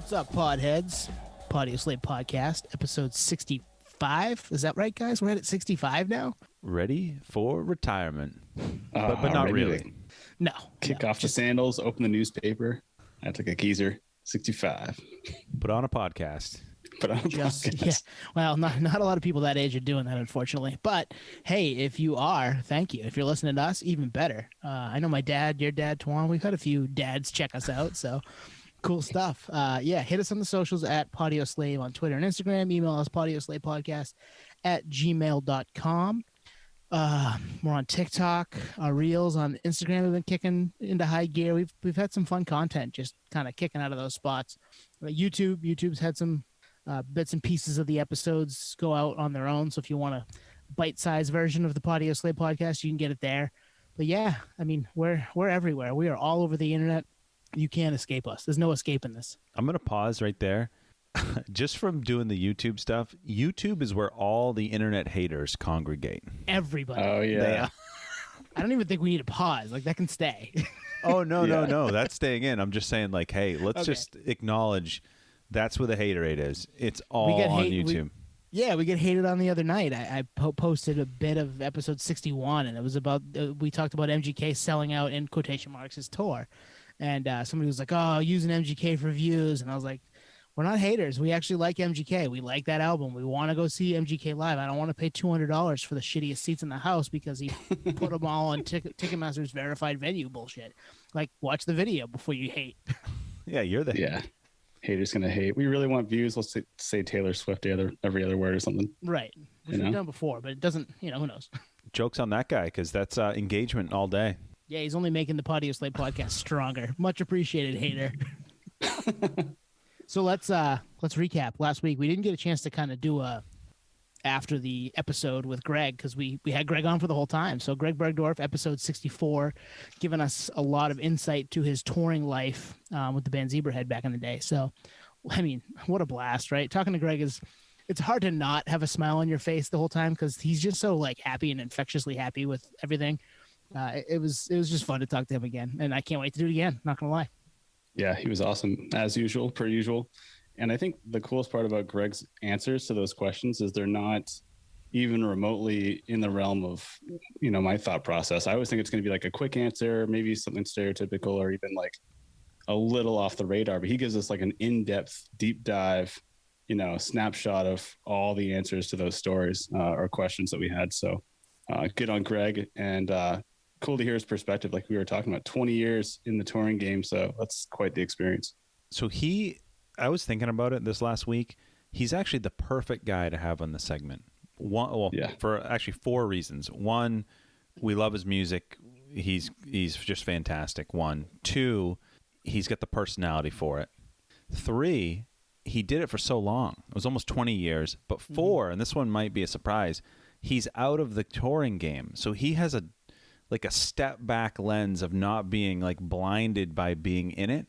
What's up, podheads? Podioslave podcast, episode 65. Is that right, guys? We're at 65 now? Ready for retirement. But not really. No. Kick off the sandals, open the newspaper. I took a geezer. 65. Put on a podcast. Yeah. Well, not a lot of people that age are doing that, unfortunately. But hey, if you are, thank you. If you're listening to us, even better. I know my dad, your dad, Tuan, we've had a few dads check us out, so cool stuff. Hit us on the socials at Podioslave on Twitter and Instagram. Email us podioslavepodcast@gmail.com. We're on TikTok. Our reels on Instagram have been kicking into high gear. We've had some fun content just kind of kicking out of those spots. YouTube's had some bits and pieces of the episodes go out on their own. So if you want a bite-sized version of the Podioslave podcast, you can get it there. But yeah, I mean, we're everywhere. We are all over the internet. You can't escape us. There's no escaping this. I'm going to pause right there. Just from doing the YouTube stuff, YouTube is where all the internet haters congregate. Everybody. Oh, yeah. I don't even think we need to pause. Like, that can stay. Oh, no. That's staying in. I'm just saying, like, hey, let's just acknowledge that's where the haterade is. It's all on YouTube. We get hated on the other night. I posted a bit of episode 61, and it was about, we talked about MGK selling out, in quotation marks, his tour. And somebody was like, oh, using MGK for views. And I was like, we're not haters. We actually like MGK. We like that album. We want to go see MGK live. I don't want to pay $200 for the shittiest seats in the house because he put them all on Ticketmaster's verified venue bullshit. Like, watch the video before you hate. Yeah, you're the hater. Yeah. Haters going to hate. We really want views. Let's say Taylor Swift every other word or something. Right. Which we've done before, but it doesn't, who knows? Joke's on that guy because that's engagement all day. Yeah, he's only making the Podioslave podcast stronger. Much appreciated, hater. So let's recap. Last week we didn't get a chance to kind of do after the episode with Greg because we had Greg on for the whole time. So Greg Bergdorf, episode 64, giving us a lot of insight to his touring life with the band Zebrahead back in the day. So, I mean, what a blast, right? Talking to Greg it's hard to not have a smile on your face the whole time because he's just so like happy and infectiously happy with everything. It was just fun to talk to him again, and I can't wait to do it again. Not gonna lie. Yeah, he was awesome as usual, per usual. And I think the coolest part about Greg's answers to those questions is they're not even remotely in the realm of, my thought process. I always think it's going to be like a quick answer, maybe something stereotypical or even like a little off the radar. But he gives us like an in-depth, deep dive, snapshot of all the answers to those stories or questions that we had. So good on Greg, and cool to hear his perspective. Like we were talking about 20 years in the touring game. So that's quite the experience. So I was thinking about it this last week. He's actually the perfect guy to have on the segment. For actually 4 reasons. 1, we love his music. He's just fantastic. 1, 2, he's got the personality for it. 3, he did it for so long. It was almost 20 years. But 4, and this one might be a surprise, he's out of the touring game. So he has a step back lens of not being like blinded by being in it,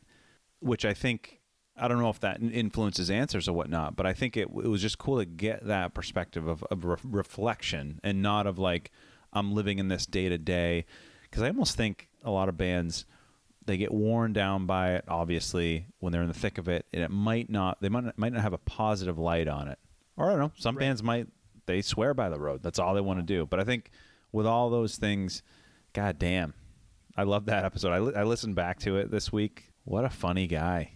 which I think, I don't know if that influences answers or whatnot, but I think it was just cool to get that perspective of reflection and not of like, I'm living in this day to day. Cause I almost think a lot of bands, they get worn down by it, obviously, when they're in the thick of it, and they might not have a positive light on it. Or I don't know, some bands they swear by the road. That's all they want to do. But I think with all those things, God damn, I love that episode. I listened back to it this week. What a funny guy.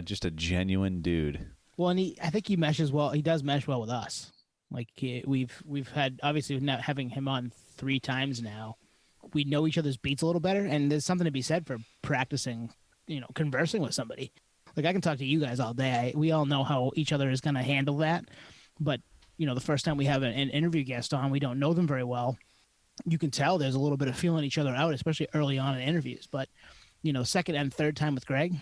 Just a genuine dude. Well, and I think he meshes well. He does mesh well with us. Like we've had, obviously not having him on 3 times now, we know each other's beats a little better, and there's something to be said for practicing, conversing with somebody. Like I can talk to you guys all day. We all know how each other is going to handle that. But, the first time we have an interview guest on, we don't know them very well. You can tell there's a little bit of feeling each other out, especially early on in interviews. But, second and third time with Greg,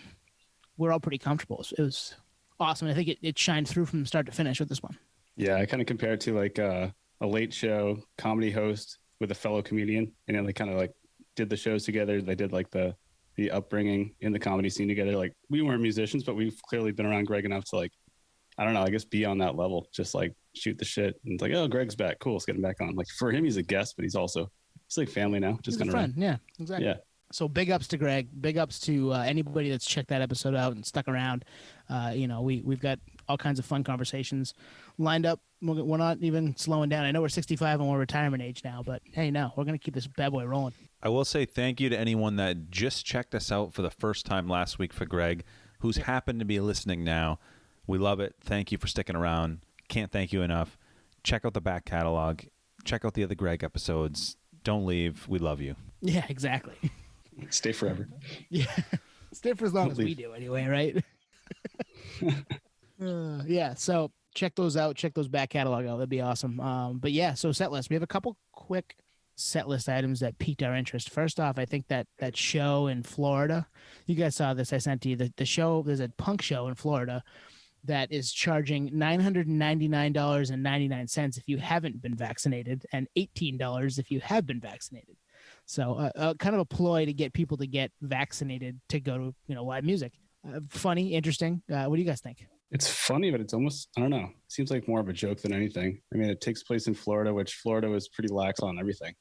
we're all pretty comfortable. It was awesome. I think it shined through from start to finish with this one. Yeah, I kind of compare it to like a late show comedy host with a fellow comedian. And they kind of like did the shows together. They did like the upbringing in the comedy scene together. Like we weren't musicians, but we've clearly been around Greg enough to like, I don't know, I guess be on that level. Just like shoot the shit. And it's like, oh, Greg's back. Cool, let's get him back on. Like for him, he's a guest, but he's like family now. Just he's a friend. Yeah, exactly. Yeah. So big ups to Greg. Big ups to anybody that's checked that episode out and stuck around. We've got all kinds of fun conversations lined up. We're not even slowing down. I know we're 65 and we're retirement age now, but hey, no, we're going to keep this bad boy rolling. I will say thank you to anyone that just checked us out for the first time last week for Greg, who's happened to be listening now. We love it. Thank you for sticking around. Can't thank you enough. Check out the back catalog. Check out the other Greg episodes. Don't leave. We love you. Yeah, exactly. Stay forever. Yeah. Stay for as long as we do anyway, right? Yeah, so check those out. Check those back catalog out. That'd be awesome. But yeah, so set list. We have a couple quick set list items that piqued our interest. First off, I think that show in Florida, you guys saw this, I sent to you, the show, there's a punk show in Florida that is charging $999.99 if you haven't been vaccinated and $18 if you have been vaccinated. So kind of a ploy to get people to get vaccinated to go to live music. Funny, interesting. What do you guys think? It's funny, but it's almost, I don't know. It seems like more of a joke than anything. I mean, it takes place in Florida, which Florida was pretty lax on everything.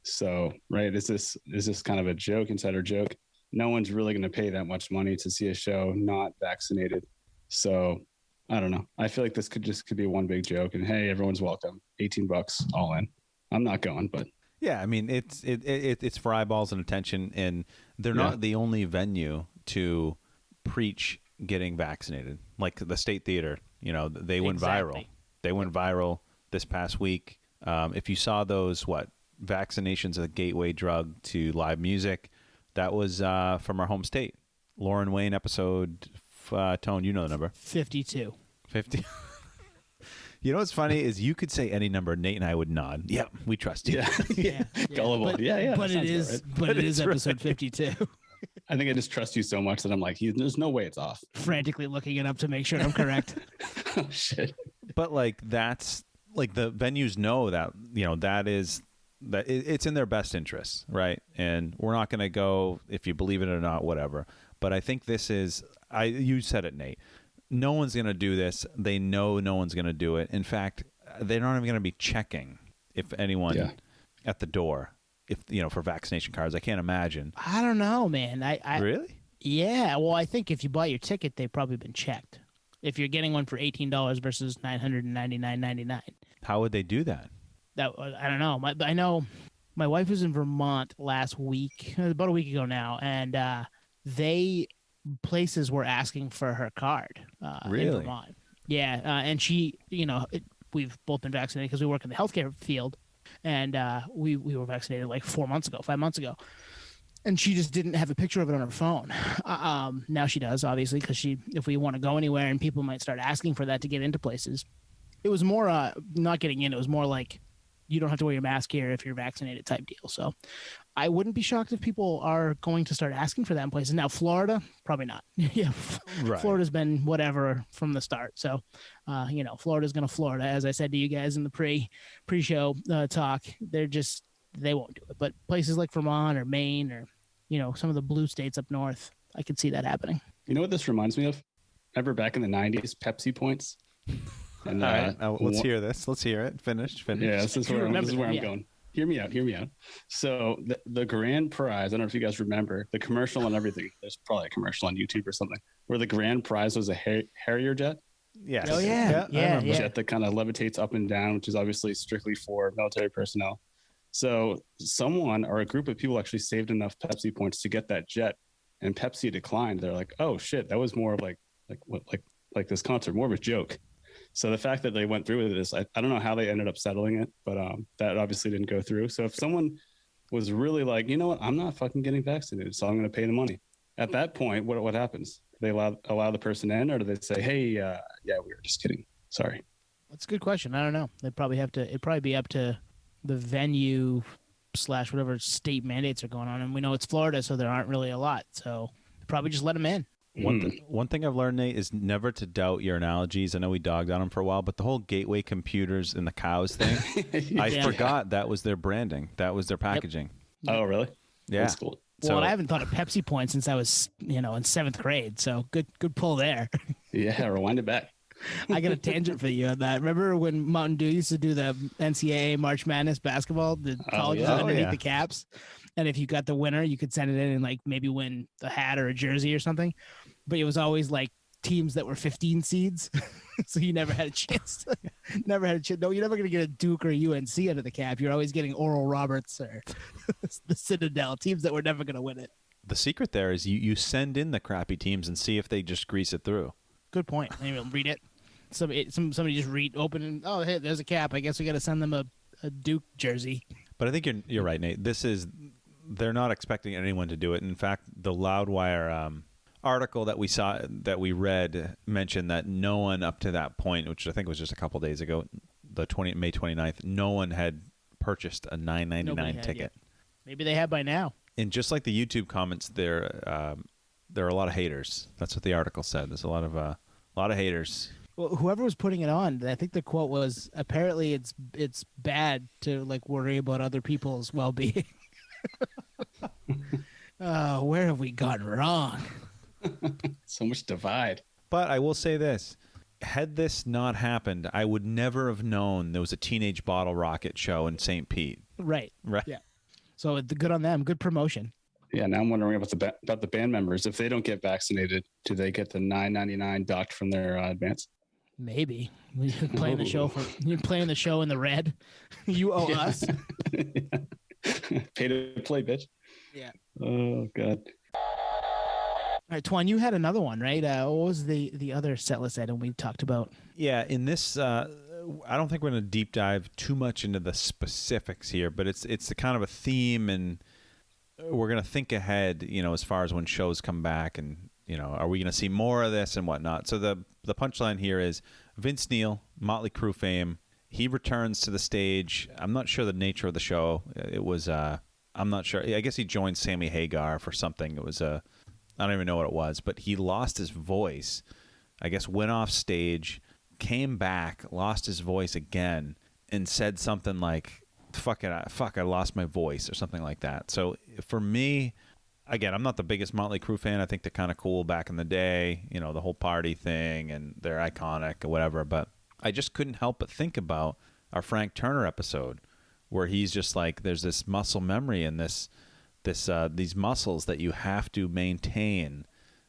So, right, is this kind of a joke, insider joke? No one's really going to pay that much money to see a show not vaccinated. So, I don't know. I feel like this could be one big joke. And hey, everyone's welcome. $18 all in. I'm not going, but yeah, I mean, it's for eyeballs and attention, and they're not the only venue to preach getting vaccinated. Like the State Theater, they went viral. They went viral this past week. If you saw those, vaccinations are the gateway drug to live music. That was from our home state. Lauren Wayne episode, Tone, you know the number. 52. 50. You know what's funny is you could say any number, Nate and I would nod. Yep, we trust you. Yeah. Gullible. But, But it is episode 52. I think I just trust you so much that I'm like, there's no way it's off. Frantically looking it up to make sure I'm correct. Oh, shit. But that's the venues know that, that it's in their best interest, right? And we're not going to go if you believe it or not, whatever. But I think this is, you said it, Nate. No one's going to do this. They know no one's going to do it. In fact, they're not even going to be checking if anyone at the door, for vaccination cards. I can't imagine. I don't know, man. I really? Yeah. Well, I think if you buy your ticket, they've probably been checked. If you're getting one for $18 versus $999.99. How would they do that? I don't know. I know my wife was in Vermont last week, about a week ago now, and places were asking for her card really? In Vermont. Yeah, and she, we've both been vaccinated because we work in the healthcare field, and we were vaccinated like 5 months ago, and she just didn't have a picture of it on her phone. Now she does, obviously, because if we want to go anywhere and people might start asking for that to get into places. It was more not getting in. It was more like you don't have to wear your mask here if you're vaccinated type deal. So I wouldn't be shocked if people are going to start asking for that in places. Now, Florida, probably not. Yeah, right. Florida's been whatever from the start. So, Florida's going to Florida. As I said to you guys in the pre-show talk, they won't do it. But places like Vermont or Maine or, some of the blue states up north, I could see that happening. You know what this reminds me of? Remember back in the 90s, Pepsi points? And, all right, let's hear this. Let's hear it. Finish. Yeah, this is where I'm going. Hear me out. So the grand prize, I don't know if you guys remember, the commercial and everything. There's probably a commercial on YouTube or something, where the grand prize was a Harrier jet. Yes. Oh, yeah. Jet that kind of levitates up and down, which is obviously strictly for military personnel. So someone or a group of people actually saved enough Pepsi points to get that jet, and Pepsi declined. They're like, oh, shit, that was more of like this concert, more of a joke. So the fact that they went through with this, I don't know how they ended up settling it, but that obviously didn't go through. So if someone was really like, you know what, I'm not fucking getting vaccinated, so I'm going to pay the money. At that point, what happens? Do they allow the person in, or do they say, hey, yeah, we were just kidding. Sorry. That's a good question. I don't know. It'd probably be up to the venue / whatever state mandates are going on. And we know it's Florida, so there aren't really a lot. So probably just let them in. One thing I've learned, Nate, is never to doubt your analogies. I know we dogged on them for a while, but the whole Gateway Computers and the cows thing, I forgot that was their branding. That was their packaging. Yep. Oh, really? Yeah. That's cool. Well, I haven't thought of Pepsi points since I was, in 7th grade. So good pull there. Yeah, rewind it back. I got a tangent for you on that. Remember when Mountain Dew used to do the NCAA March Madness basketball, the colleges underneath the caps? And if you got the winner, you could send it in and like maybe win a hat or a jersey or something. But it was always like teams that were 15 seeds. So you never had a chance. Never had a chance. No, you're never going to get a Duke or a UNC under the cap. You're always getting Oral Roberts or the Citadel, teams that were never going to win it. The secret there is you send in the crappy teams and see if they just grease it through. Good point. Maybe read it. Somebody just open and, oh, hey, there's a cap. I guess we got to send them a Duke jersey. But I think you're right, Nate. They're not expecting anyone to do it. In fact, the Loudwire article that we read mentioned that no one up to that point, which I think was just a couple days ago, May 29th, no one had purchased a $9.99 ticket. Yet. Maybe they have by now. And just like the YouTube comments, there are a lot of haters. That's what the article said. There's a lot of haters. Well, whoever was putting it on, I think the quote was, apparently it's bad to like worry about other people's well-being. Oh, where have we gone wrong? So much divide. But I will say this. Had this not happened, I would never have known there was a Teenage Bottle Rocket show in St. Pete. Right. Right. Yeah. So good on them. Good promotion. Yeah, now I'm wondering about the band members. If they don't get vaccinated, do they get the $9.99 docked from their advance? Maybe. You're playing the show in the red. You owe us. Pay to play, bitch. Yeah. Oh God. All right, Twan, you had another one, right? What was the other set list item we talked about? Yeah, in this, I don't think we're going to deep dive too much into the specifics here, but it's the kind of a theme, and we're going to think ahead, as far as when shows come back, and are we going to see more of this and whatnot? So the punchline here is Vince Neil, Motley Crue fame. He returns to the stage. I'm not sure the nature of the show. It was I'm not sure. I guess he joined Sammy Hagar for something. It was I don't even know what it was, but he lost his voice. I guess went off stage, came back, lost his voice again, and said something like, fuck, I lost my voice, or something like that. So for me, again, I'm not the biggest Motley Crue fan. I think they're kind of cool back in the day, the whole party thing, and they're iconic or whatever. But I just couldn't help but think about our Frank Turner episode, where he's just like, there's this muscle memory and these muscles that you have to maintain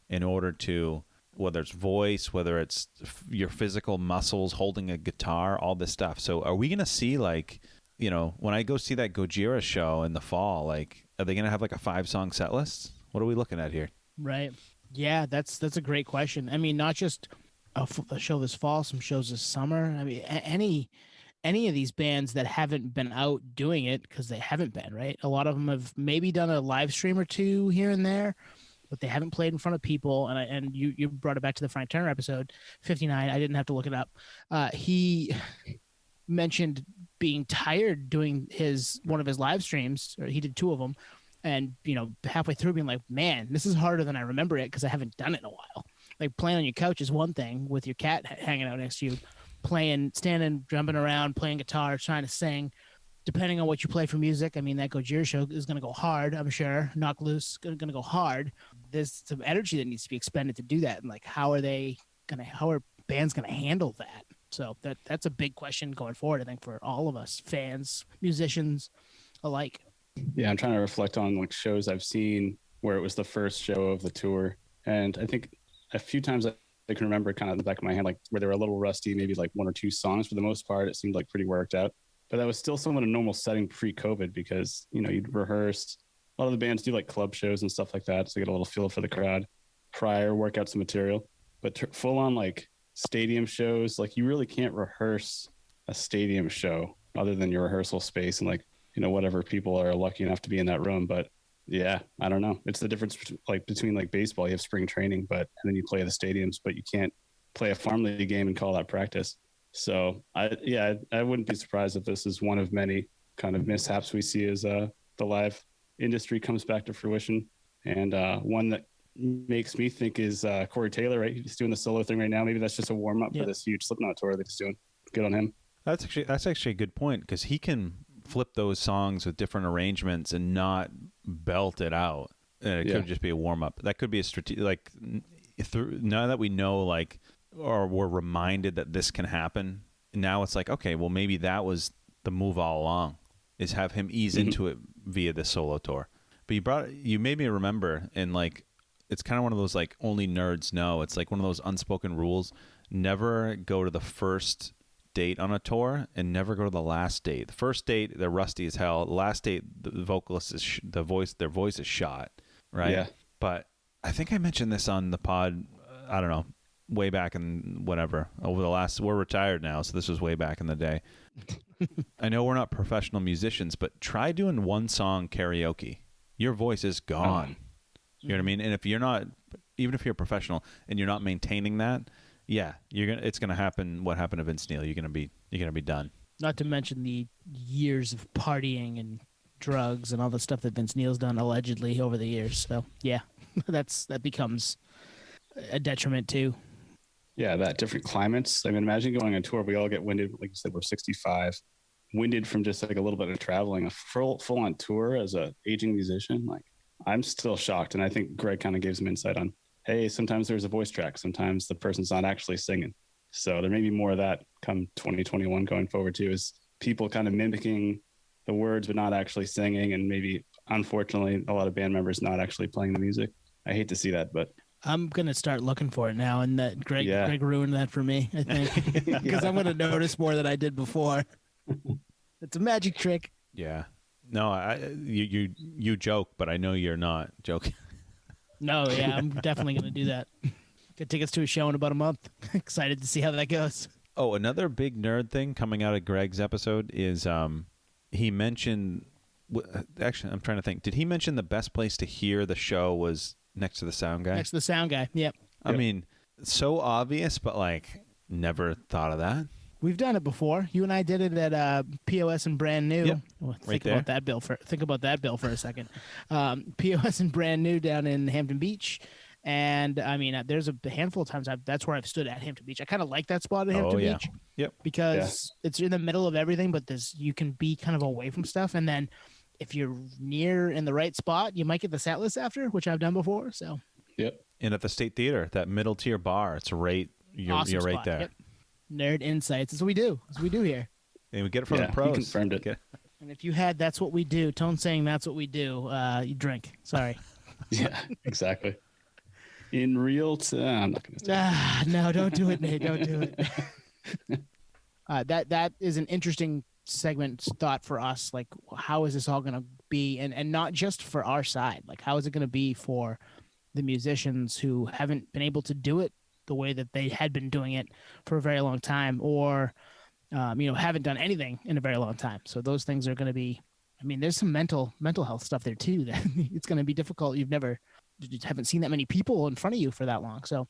in order to, whether it's voice, whether it's your physical muscles holding a guitar, all this stuff. So are we going to see, like, when I go see that Gojira show in the fall, like, are they going to have like a 5-song set list? What are we looking at here? Right. Yeah, that's a great question. I mean, not just a show this fall, some shows this summer. I mean, any of these bands that haven't been out doing it, because they haven't been, right? A lot of them have maybe done a live stream or two here and there, but they haven't played in front of people. And you brought it back to the Frank Turner episode 59. I didn't have to look it up. He mentioned being tired doing one of his live streams, or he did 2 of them, and halfway through being like, man, this is harder than I remember it, because I haven't done it in a while. Like, playing on your couch is one thing with your cat hanging out next to you. Playing, standing, jumping around, playing guitar, trying to sing, depending on what you play for music. I mean, that Gojira show is going to go hard, I'm sure. Knock Loose going to go hard. There's some energy that needs to be expended to do that. And like, how are bands going to handle that? So that's a big question going forward, I think, for all of us, fans, musicians alike. Yeah, I'm trying to reflect on like shows I've seen where it was the first show of the tour. And I think a few times I can remember kind of in the back of my hand, like where they were a little rusty, maybe like 1 or 2 songs. For the most part, it seemed like pretty worked out. But that was still somewhat a normal setting pre-COVID, because, you'd rehearse. A lot of the bands do like club shows and stuff like that, to get a little feel for the crowd prior, work out some material. But full on like stadium shows, like you really can't rehearse a stadium show other than your rehearsal space and like, whatever people are lucky enough to be in that room. But yeah, I don't know. It's the difference between like baseball. You have spring training, and then you play the stadiums, but you can't play a farm league game and call that practice. So I wouldn't be surprised if this is one of many kind of mishaps we see as the live industry comes back to fruition. And one that makes me think is Corey Taylor, right? He's doing the solo thing right now. Maybe that's just a warm up for this huge Slipknot tour that he's doing. Good on him. That's actually a good point, because he can flip those songs with different arrangements and not belt it out. And it could just be a warm up. That could be a strategic, like, now that we know, like, or we're reminded that this can happen, now it's like, okay, well, maybe that was the move all along, is have him ease into it via the solo tour. But you made me remember, and like, it's kind of one of those like only nerds know. It's like one of those unspoken rules. Never go to the first date on a tour, and never go to the last date. The first date, they're rusty as hell. The last date, the vocalist is their voice is shot, right? Yeah. But I think I mentioned this on the pod. I don't know, way back in whatever over the last. We're retired now, so this was way back in the day. I know we're not professional musicians, but try doing one song karaoke. Your voice is gone. You know what I mean? And if you're not, even if you're a professional and you're not maintaining that, yeah, it's gonna happen. What happened to Vince Neil? You're gonna be done. Not to mention the years of partying and drugs and all the stuff that Vince Neil's done allegedly over the years. So yeah, that becomes a detriment too. Yeah, that different climates. I mean, imagine going on tour. We all get winded. Like you said, we're 65, winded from just like a little bit of traveling. A full on tour as a aging musician. Like, I'm still shocked. And I think Greg kind of gave some insight on, hey, sometimes there's a voice track. Sometimes the person's not actually singing. So there may be more of that come 2021 going forward too, is people kind of mimicking the words but not actually singing, and maybe unfortunately a lot of band members not actually playing the music. I hate to see that, but I'm gonna start looking for it now, and that Greg ruined that for me, I think, because I'm gonna notice more than I did before. It's a magic trick. Yeah, no, you joke, but I know you're not joking. No, yeah, I'm definitely gonna do that. Get tickets to a show in about a month. Excited to see how that goes. Oh, another big nerd thing coming out of Greg's episode is he mentioned. Actually, I'm trying to think. Did he mention the best place to hear the show was next to the sound guy? Next to the sound guy. Yep. I mean, so obvious, but like, never thought of that. We've done it before. You and I did it at POS and Brand New. Yep. Well, Right there. Think about that bill for a second. POS and Brand New down in Hampton Beach. And I mean, there's a handful of times that's where I've stood at Hampton Beach. I kind of like that spot at Hampton Beach. Yep. Because it's in the middle of everything, but you can be kind of away from stuff. And then if you're near in the right spot, you might get the set list after, which I've done before. So. Yep. And at the State Theater, that middle tier bar, it's right. You're right spot. there. Yep. Nerd insights. That's what we do. That's what we do here. And we get it from the pros. He confirmed it. And if you had "That's what we do," Tone saying "That's what we do," you drink. Sorry. Yeah, exactly. In real time. I'm not going to say no, don't do it, Nate. Don't do it. That is an interesting segment thought for us. Like, how is this all going to be? And not just for our side. Like, how is it going to be for the musicians who haven't been able to do it the way that they had been doing it for a very long time, or haven't done anything in a very long time? So those things are going to be, I mean, there's some mental health stuff there too, that it's going to be difficult. You haven't seen that many people in front of you for that long. So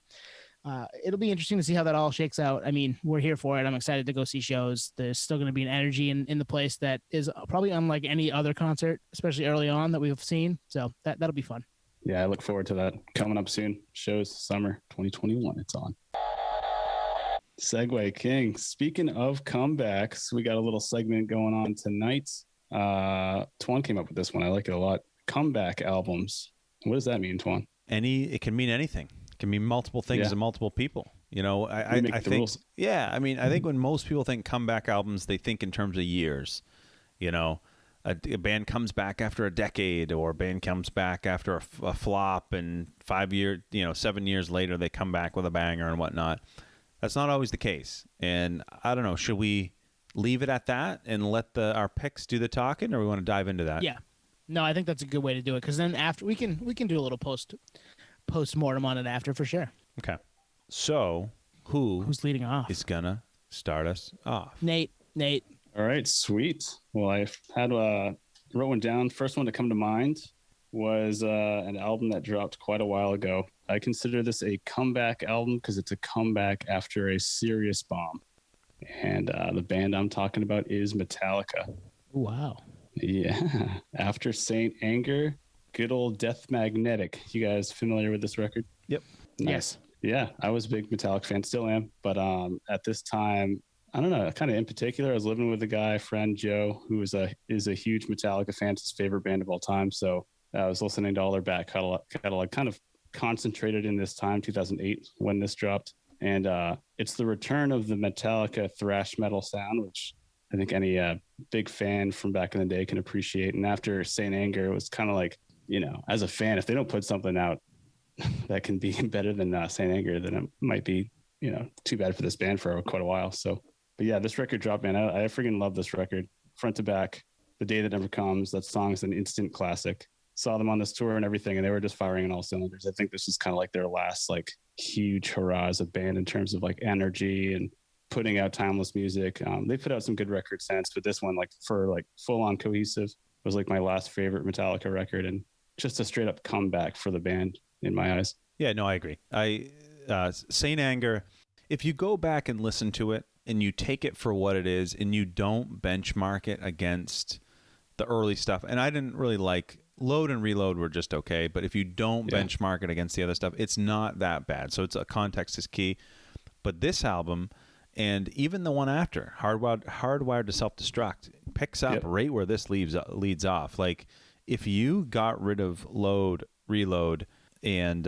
it'll be interesting to see how that all shakes out. I mean, we're here for it. I'm excited to go see shows. There's still going to be an energy in the place that is probably unlike any other concert, especially early on, that we've seen. So that'll be fun. Yeah, I look forward to that. Coming up soon. Shows summer 2021. It's on. Segway King. Speaking of comebacks, we got a little segment going on tonight. Twan came up with this one. I like it a lot. Comeback albums. What does that mean, Twan? It can mean anything. It can mean multiple things to multiple people. You know, I think rules. Yeah, I mean, I think when most people think comeback albums, they think in terms of years. You know, a band comes back after a decade, or a band comes back after a flop, and 7 years later they come back with a banger and whatnot. That's not always the case. And I don't know, should we leave it at that and let our picks do the talking, or we want to dive into that? Yeah. No, I think that's a good way to do it, because then after we can do a little post-mortem on it after, for sure. Okay. So who's leading off? Is gonna start us off? Nate. All right, sweet. Well, I had wrote one down. First one to come to mind was an album that dropped quite a while ago. I consider this a comeback album because it's a comeback after a serious bomb. And the band I'm talking about is Metallica. Wow. Yeah. After Saint Anger, good old Death Magnetic. You guys familiar with this record? Yep. Nice. Yes. Yeah, I was a big Metallica fan, still am. But at this time, I don't know, kind of in particular, I was living with a friend, Joe, who is a huge Metallica fan. It's his favorite band of all time. So I was listening to all their back catalog, kind of concentrated in this time, 2008, when this dropped. And it's the return of the Metallica thrash metal sound, which I think any big fan from back in the day can appreciate. And after Saint Anger, it was kind of like as a fan, if they don't put something out that can be better than Saint Anger, then it might be, too bad for this band for quite a while. So, but yeah, this record dropped, man. I freaking love this record, front to back. The Day That Never Comes. That song is an instant classic. Saw them on this tour and everything, and they were just firing on all cylinders. I think this is kind of like their last like huge hurrah as a band in terms of like energy and putting out timeless music. They put out some good records since, but this one, like for like full on cohesive, was like my last favorite Metallica record, and just a straight up comeback for the band in my eyes. Yeah, no, I agree. Saint Anger, if you go back and listen to it and you take it for what it is and you don't benchmark it against the early stuff, and I didn't really like Load and Reload were just okay, but if you don't benchmark it against the other stuff, it's not that bad. So context is key. But this album, and even the one after, Hardwired to Self-Destruct, picks up right where this leads off. Like, if you got rid of Load, Reload, and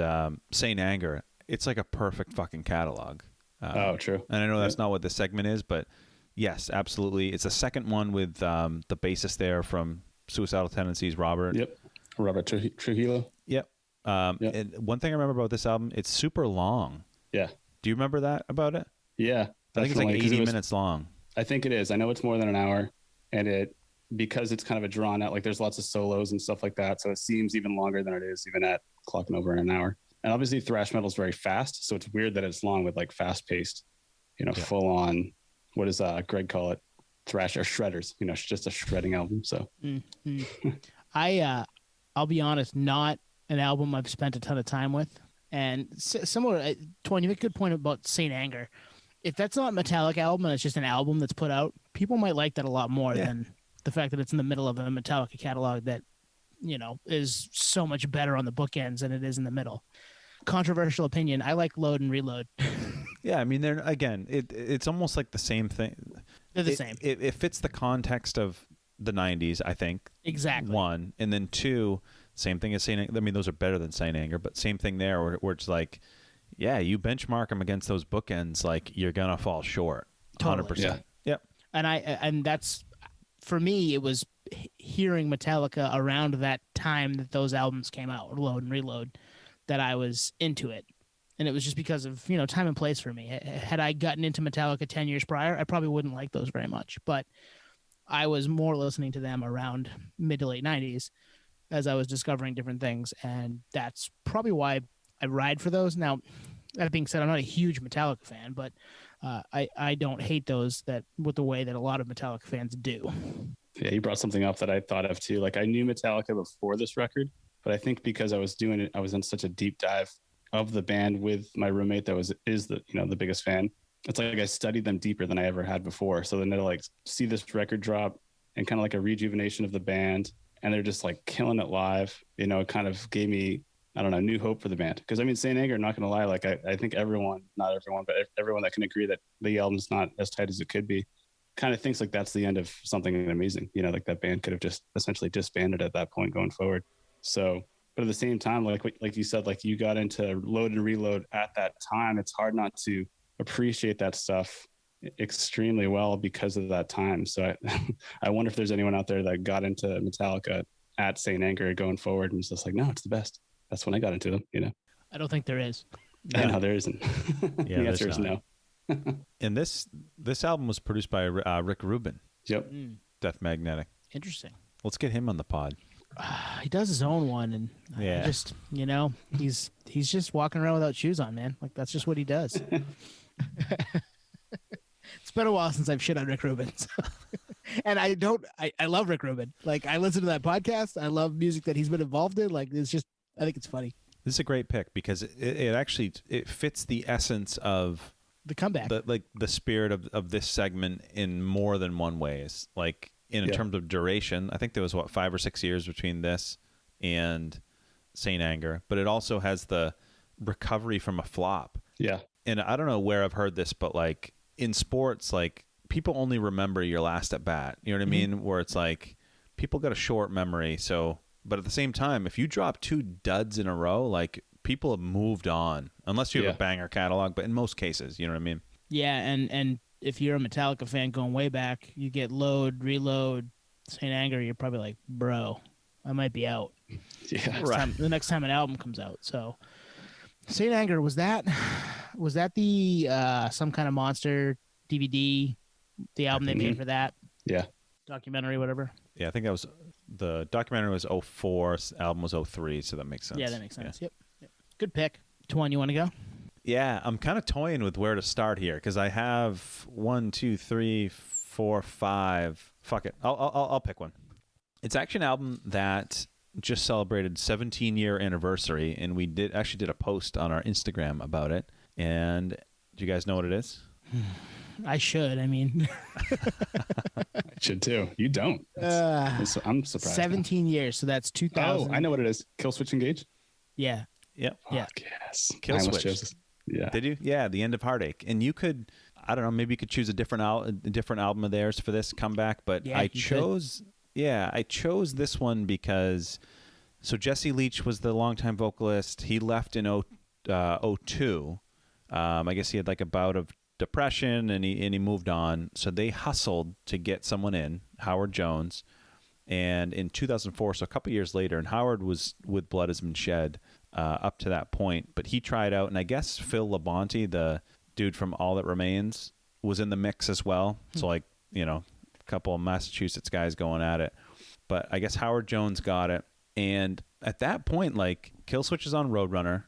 Saint Anger, it's like a perfect fucking catalog. True. And I know that's not what this segment is, but yes, absolutely. It's the second one with the bassist there from Suicidal Tendencies, Robert. Yep. Robert Trujillo. Yep. And one thing I remember about this album, it's super long. Yeah. Do you remember that about it? Yeah. I think it's like 80 minutes long. I think it is. I know it's more than an hour, and because it's kind of a drawn out, like there's lots of solos and stuff like that. So it seems even longer than it is, even at clocking over an hour. And obviously thrash metal is very fast. So it's weird that it's long with like fast paced, full on, what does Greg call it? Thrash or shredders, it's just a shredding album. So I'll be honest, not an album I've spent a ton of time with. And similar, Tony, you make a good point about Saint Anger. If that's not a Metallica album and it's just an album that's put out, people might like that a lot more than the fact that it's in the middle of a Metallica catalog that, is so much better on the bookends than it is in the middle. Controversial opinion. I like Load and Reload. Yeah, I mean, it's almost like the same thing. They're the same. It fits the context of the 90s, I think. Exactly. One. And then two, same thing as Saint Anger. I mean, those are better than Saint Anger, but same thing there where it's like, yeah, you benchmark them against those bookends, like you're going to fall short. Totally. 100%. Yeah. Yep. And that's, for me, it was hearing Metallica around that time that those albums came out, Load and Reload, that I was into it. And it was just because of, time and place for me. Had I gotten into Metallica 10 years prior, I probably wouldn't like those very much. But I was more listening to them around mid to late 90s as I was discovering different things. And that's probably why I ride for those. Now, that being said, I'm not a huge Metallica fan, but I don't hate those with the way that a lot of Metallica fans do. Yeah, you brought something up that I thought of too. Like I knew Metallica before this record, but I think because I was doing it, I was in such a deep dive of the band with my roommate that is the biggest fan. It's like I studied them deeper than I ever had before. So then to like see this record drop and kind of like a rejuvenation of the band, and they're just like killing it live, it kind of gave me, I don't know, new hope for the band. Because I mean, Saint Anger, not going to lie, like I think not everyone, but everyone that can agree that the album's not as tight as it could be, kind of thinks like that's the end of something amazing. Like that band could have just essentially disbanded at that point going forward. So, but at the same time, like you said, like you got into Load and Reload at that time, it's hard not to appreciate that stuff extremely well because of that time. So I wonder if there's anyone out there that got into Metallica at Saint Anger going forward and was just like, no, it's the best. That's when I got into them, I don't think there is. No, there isn't. Yeah, the answer is no. And this album was produced by Rick Rubin. Yep. Death Magnetic. Interesting. Let's get him on the pod. He does his own one, and yeah. I just, he's just walking around without shoes on, man. Like that's just what he does. It's been a while since I've shit on Rick Rubin, and I love Rick Rubin. Like I listen to that podcast. I love music that he's been involved in. Like it's just, I think it's funny. This is a great pick because it actually fits the essence of the comeback, the spirit of this segment in more than one ways. Like in terms of duration, I think there was 5 or 6 years between this and Saint Anger, but it also has the recovery from a flop. Yeah. And I don't know where I've heard this, but like in sports, like people only remember your last at bat. You know what I mean? Where it's like people got a short memory. So, but at the same time, if you drop 2 duds in a row, like people have moved on unless you have a banger catalog. But in most cases, you know what I mean? Yeah. And if you're a Metallica fan going way back, you get Load, Reload, Saint Anger, you're probably like, bro, I might be out. Yeah, the next time an album comes out. So Saint Anger, was that the some kind of monster DVD, the album they made for that? Yeah. Documentary, whatever. Yeah, I think that was the documentary was 04, album was 03, so that makes sense. Yeah, that makes sense. Yep. Good pick. Tuan, you want to go? Yeah, I'm kind of toying with where to start here because I have 1, 2, 3, 4, 5. Fuck it, I'll pick one. It's actually an album that just celebrated 17-year anniversary, and we did a post on our Instagram about it. And do you guys know what it is? I should. I mean, I should too. You don't. I'm surprised. 17 years, so that's 2000. Oh, I know what it is. Killswitch Engage. Yeah. Yep. Yeah. Yes. Killswitch. Yeah. Did you? Yeah. The End of Heartache. And you could, I don't know, maybe you could choose a different album of theirs for this comeback. But yeah, I chose this one because, so Jesse Leach was the longtime vocalist. He left in 02. I guess he had like a bout of depression and he moved on. So they hustled to get someone in, Howard Jones. And in 2004, so a couple years later, and Howard was with Blood Has Been Shed up to that point, but he tried out, and I guess Phil Labonte, the dude from All That Remains, was in the mix as well. So like, a couple of Massachusetts guys going at it. But I guess Howard Jones got it. And at that point, like, Killswitch is on Roadrunner.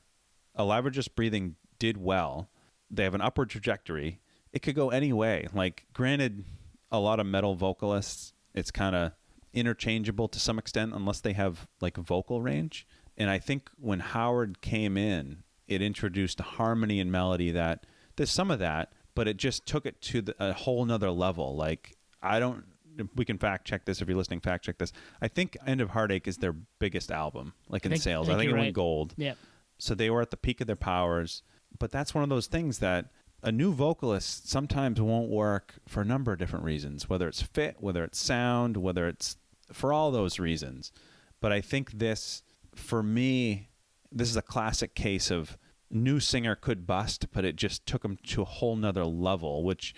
Alive or Just Breathing did well. They have an upward trajectory. It could go any way. Like, granted, a lot of metal vocalists, it's kind of interchangeable to some extent unless they have like vocal range. And I think when Howard came in, it introduced a harmony and melody that there's some of that, but it just took it to a whole nother level. Like, we can fact check this if you're listening, fact check this. I think End of Heartache is their biggest album, like in sales. I think it went gold. Yeah. So they were at the peak of their powers. But that's one of those things that a new vocalist sometimes won't work for a number of different reasons, whether it's fit, whether it's sound, whether it's for all those reasons. But I think this, for me, this is a classic case of new singer could bust, but it just took them to a whole nother level, which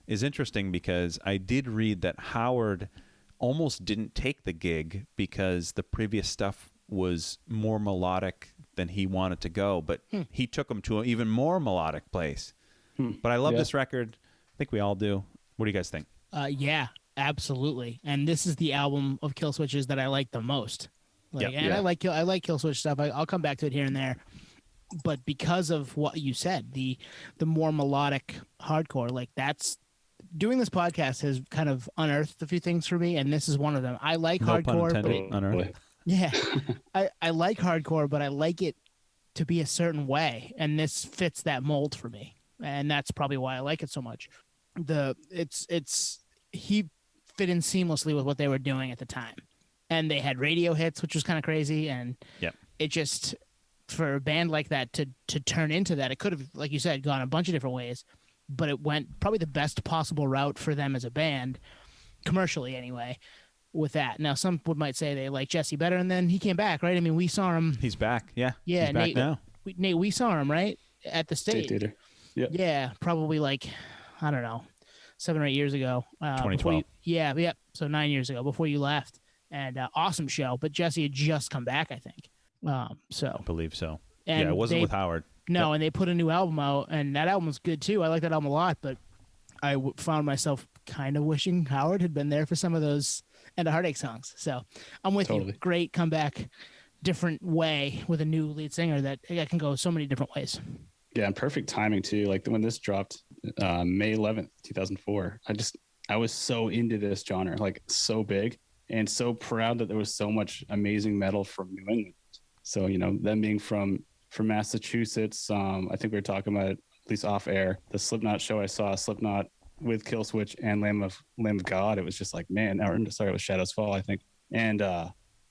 is interesting because I did read that Howard almost didn't take the gig because the previous stuff was more melodic than he wanted to go, but he took them to an even more melodic place. But I love this record. I think we all do. What do you guys think? Yeah, absolutely. And this is the album of Killswitches that I like the most. I like Killswitch stuff. I'll come back to it here and there. But because of what you said, the more melodic hardcore, like that's doing this podcast has kind of unearthed a few things for me, and this is one of them. I like hardcore, but yeah, I like hardcore, but I like it to be a certain way, and this fits that mold for me, and that's probably why I like it so much. He fit in seamlessly with what they were doing at the time, and they had radio hits, which was kind of crazy, and it just, for a band like that to turn into that, it could have, like you said, gone a bunch of different ways, but it went probably the best possible route for them as a band, commercially anyway, with that. Now, some might say they like Jesse better, and then he came back, right? I mean, we saw him. He's back, yeah. Yeah, he's back now. Nate, we saw him, right? At the stage. State Theater. Yep. Yeah, probably like, I don't know, 7 or 8 years ago. 2012. Yeah. So 9 years ago, before you left. And awesome show. But Jesse had just come back, I think. So I believe so. And it wasn't with Howard. No, and they put a new album out, and that album was good too. I like that album a lot, but I found myself kind of wishing Howard had been there for some of those End of Heartache songs. So I'm with you. Great comeback, different way with a new lead singer that can go so many different ways. Yeah, and perfect timing too. Like when this dropped, May 11th, 2004. I was so into this genre, like so big, and so proud that there was so much amazing metal from New England. So, them being from Massachusetts, I think we were talking about it, at least off air, the Slipknot show I saw, Slipknot with Killswitch and Lamb of God. It was just like, man, sorry, it was Shadows Fall, I think. And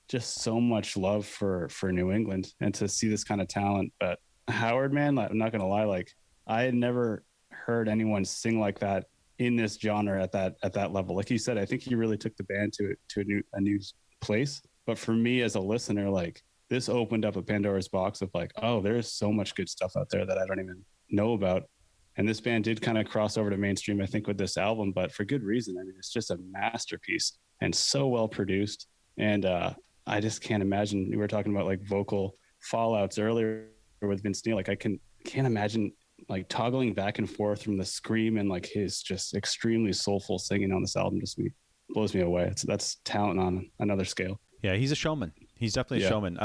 just so much love for New England and to see this kind of talent. But Howard, man, I'm not going to lie, like I had never heard anyone sing like that in this genre at that level. Like you said, I think he really took the band to a new place. But for me as a listener, like this opened up a Pandora's box of like, oh, there's so much good stuff out there that I don't even know about. And this band did kind of cross over to mainstream, I think, with this album, but for good reason. I mean, it's just a masterpiece and so well produced. And I just can't imagine. We were talking about like vocal fallouts earlier with Vince Neil. Like I can't imagine like toggling back and forth from the scream and like his just extremely soulful singing on this album just blows me away. That's talent on another scale. Yeah, he's a showman. He's definitely a showman.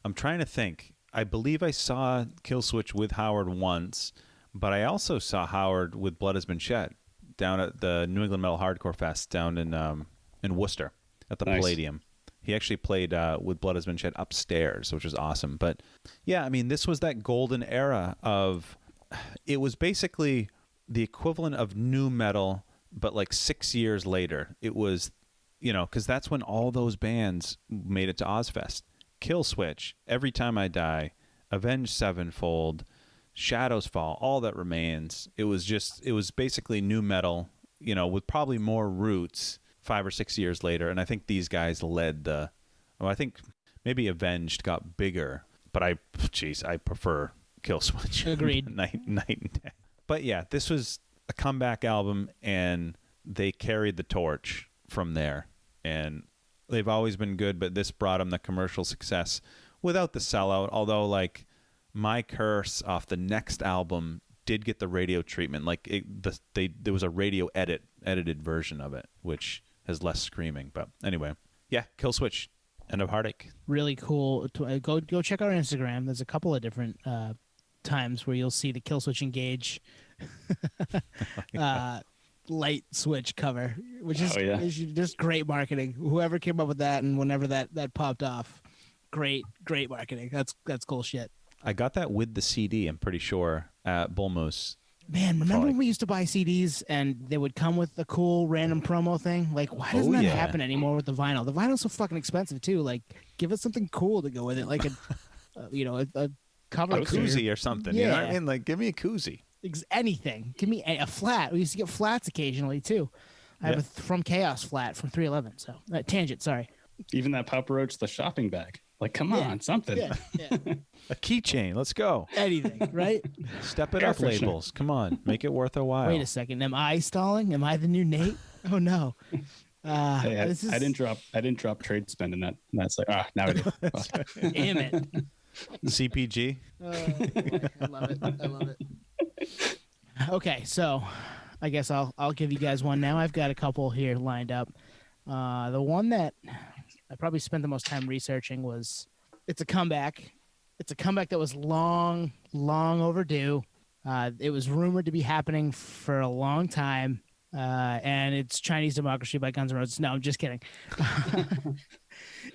I'm trying to think. I believe I saw Killswitch with Howard once, but I also saw Howard with Blood Has Been Shed down at the New England Metal Hardcore Fest down in Worcester at the Palladium. He actually played with Blood Has Been Shed upstairs, which was awesome. But yeah, I mean, this was that golden era of, it was basically the equivalent of nu metal, but like 6 years later. It was, because that's when all those bands made it to Ozfest. Killswitch, Every Time I Die, Avenged Sevenfold, Shadows Fall, All That Remains. It was basically nu metal, with probably more roots 5 or 6 years later. And I think these guys led I think maybe Avenged got bigger, but I prefer Killswitch. Agreed. night and day. But yeah, this was a comeback album, and they carried the torch from there. And they've always been good, but this brought them the commercial success without the sellout. Although, like, My Curse off the next album did get the radio treatment. Like, there was a radio edited version of it, which has less screaming. But anyway, yeah, Killswitch, End of Heartache. Really cool. Go check our Instagram. There's a couple of different times where you'll see the Killswitch Engage light switch cover, which is just great marketing. Whoever came up with that and whenever that popped off, great marketing. That's cool shit. I got that with the CD, I'm pretty sure, at Bull Moose. Man, remember when we used to buy CDs and they would come with a cool random promo thing? Like, why doesn't that happen anymore with the vinyl? The vinyl's so fucking expensive too. Like, give us something cool to go with it, like a cover, a koozie or something. Yeah. You know what I mean? Like, give me a koozie. Anything. Give me a flat. We used to get flats occasionally too. I have a From Chaos flat from 311. So Tangent, sorry. Even that Papa Roach, the shopping bag. Like, come on, something. Yeah. A keychain. Let's go. Anything, right? Step it up, labels. Come on, make it worth a while. Wait a second. Am I stalling? Am I the new Nate? Oh no. Hey, I didn't drop trade spend in that. And that's like, now I do. Damn it. CPG. I love it. Okay, so I guess I'll give you guys one now. I've got a couple here lined up. The one that I probably spent the most time researching it's a comeback. It's a comeback that was long overdue. It was rumored to be happening for a long time. And it's Chinese Democracy by Guns N' Roses. No, I'm just kidding.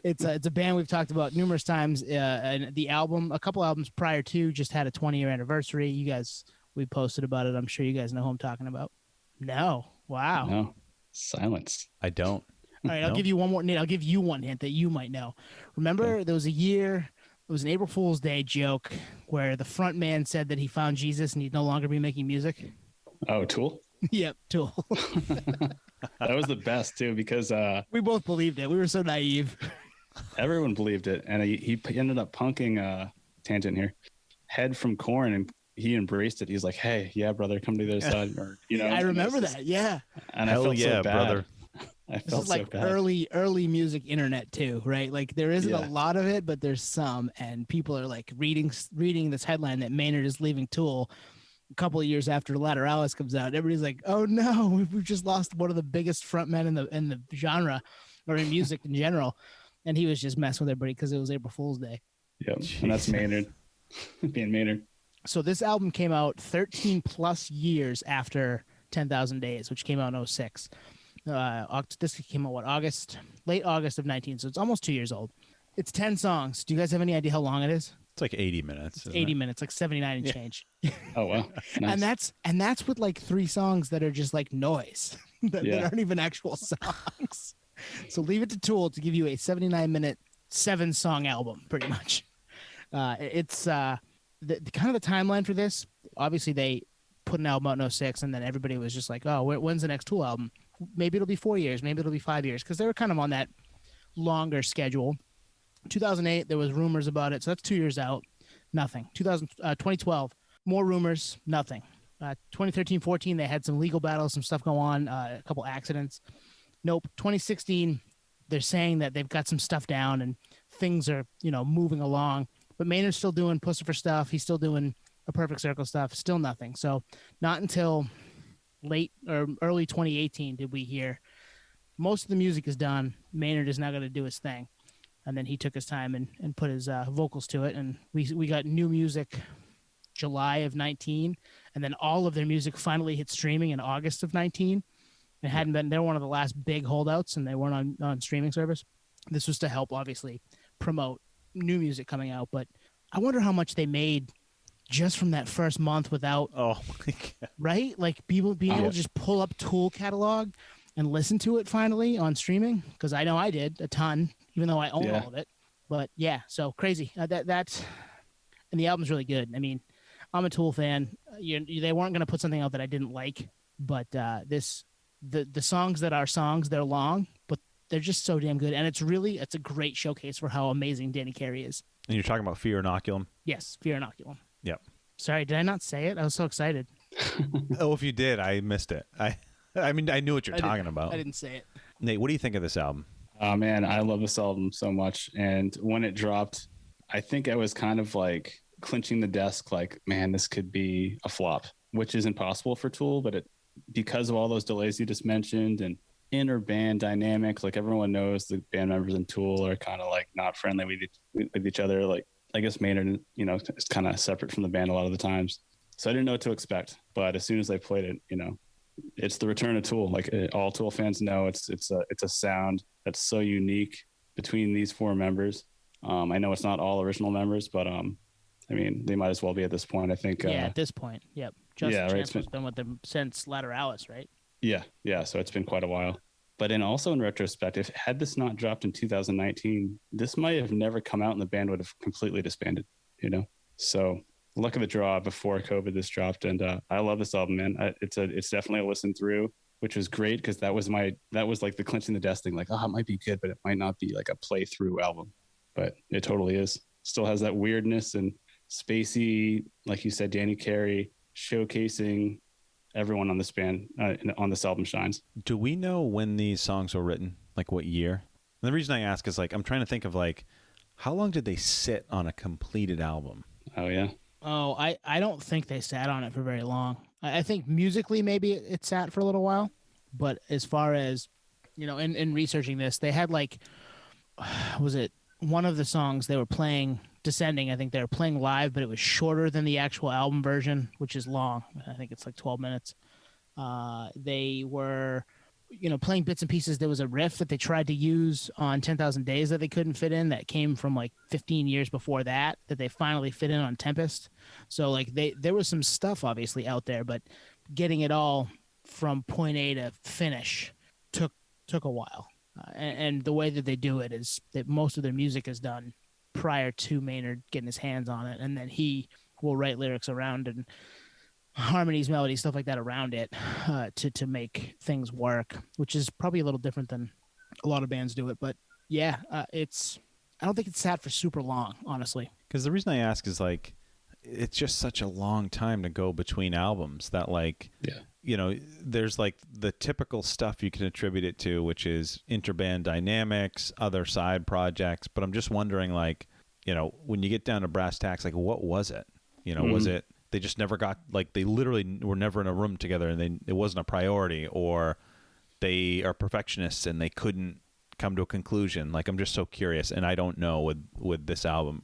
It's a band we've talked about numerous times. And the album, a couple albums prior to, just had a 20-year anniversary. We posted about it. I'm sure you guys know who I'm talking about. No. Wow. No. Silence. I don't. All right, I'll give you one more, Nate. I'll give you one hint that you might know. Remember, there was a year, it was an April Fool's Day joke where the front man said that he found Jesus and he'd no longer be making music. Oh, Tool? Yep, Tool. That was the best, too, because... we both believed it. We were so naive. Everyone believed it. And he ended up punking, tangent here, Head from Korn, and he embraced it. He's like, hey, yeah, brother, come to the other side. Or, I remember that, yeah. And I felt so bad. Brother. I felt this is like early music internet too, right? Like there isn't a lot of it, but there's some, and people are like reading this headline that Maynard is leaving Tool a couple of years after Lateralis comes out. Everybody's like, "Oh no, we've just lost one of the biggest frontmen in the genre, or in music in general." And he was just messing with everybody because it was April Fool's Day. Yep, and that's Maynard being Maynard. So this album came out 13 plus years after 10,000 Days, which came out in 2006. This came out late August of 19, so it's almost 2 years old. It's 10 songs. Do you guys have any idea how long it is? It's like 80 minutes. It's 80 minutes, like 79 and change. Oh wow! Nice. And that's with like 3 songs that are just like noise that aren't even actual songs. So leave it to Tool to give you a 79-minute 7-song album, pretty much. It's the kind of the timeline for this. Obviously, they put an album out in 2006, and then everybody was just like, "Oh, when's the next Tool album?" Maybe it'll be 4 years, maybe it'll be 5 years, because they were kind of on that longer schedule. 2008, there was rumors about it, so that's 2 years out. Nothing. 2012, more rumors, nothing. 2013-14, they had some legal battles, some stuff go on, a couple accidents. Nope. 2016, they're saying that they've got some stuff down and things are, moving along. But Maynard's still doing Pussifer stuff. He's still doing a Perfect Circle stuff. Still nothing. So not until late or early 2018 did we hear most of the music is done. Maynard is now going to do his thing. And then he took his time and put his vocals to it. And we got new music July of 19. And then all of their music finally hit streaming in August of 19. It hadn't been, they were one of the last big holdouts and they weren't on streaming service. This was to help, obviously, promote new music coming out. But I wonder how much they made just from that first month without, oh my God. Right? Like people being able to just pull up Tool catalog and listen to it finally on streaming. Because I know I did a ton, even though I own all of it. But yeah, so crazy. That's, and the album's really good. I mean, I'm a Tool fan. They weren't going to put something out that I didn't like, but the songs that are songs, they're long, but they're just so damn good. And it's a great showcase for how amazing Danny Carey is. And you're talking about Fear Inoculum? Yes, Fear Inoculum. Yep. Sorry, did I not say it? I was so excited. Oh, if you did, I missed it. I mean, I knew what you're talking about. I didn't say it. Nate, what do you think of this album? Oh, man, I love this album so much. And when it dropped, I think I was kind of like clinching the desk, like, man, this could be a flop, which isn't possible for Tool, but because of all those delays you just mentioned and inner band dynamics, like everyone knows the band members in Tool are kind of like not friendly with each other. Like, I guess Maynard, is kind of separate from the band a lot of the times. So I didn't know what to expect. But as soon as I played it, it's the return of Tool. Like all Tool fans know, it's a sound that's so unique between these four members. I know it's not all original members, but I mean, they might as well be at this point. I think. Yeah, at this point, yep. Justin right. Chancellor's been with them since Lateralis, right? Yeah. So it's been quite a while. But also in retrospect, had this not dropped in 2019, this might have never come out and the band would have completely disbanded, So luck of the draw, before COVID, this dropped. And I love this album, man. It's definitely a listen through, which was great because that was like the clinching the desk thing. Like, it might be good, but it might not be like a playthrough album. But it totally is. Still has that weirdness and spacey, like you said, Danny Carey showcasing everyone on this band on this album shines. Do we know when these songs were written? Like what year? And the reason I ask is like I'm trying to think of like how long did they sit on a completed album? Oh yeah. Oh, I don't think they sat on it for very long. I think musically maybe it sat for a little while, but as far as in researching this, they had like was it one of the songs they were playing, Descending, I think they were playing live, but it was shorter than the actual album version, which is long. I think it's like 12 minutes. They were, playing bits and pieces. There was a riff that they tried to use on 10,000 Days that they couldn't fit in, that came from like 15 years before that they finally fit in on Tempest. So like there was some stuff obviously out there, but getting it all from point A to finish took a while. And the way that they do it is that most of their music is done prior to Maynard getting his hands on it, and then he will write lyrics around and harmonies, melodies, stuff like that around it to make things work, which is probably a little different than a lot of bands do it. But yeah, I don't think it's sat for super long, honestly. Because the reason I ask is like it's just such a long time to go between albums that like there's like the typical stuff you can attribute it to, which is interband dynamics, other side projects. But I'm just wondering, like, when you get down to brass tacks, like, what was it? Was it they just never got, like, they literally were never in a room together and it wasn't a priority, or they are perfectionists and they couldn't come to a conclusion? Like, I'm just so curious, and I don't know with this album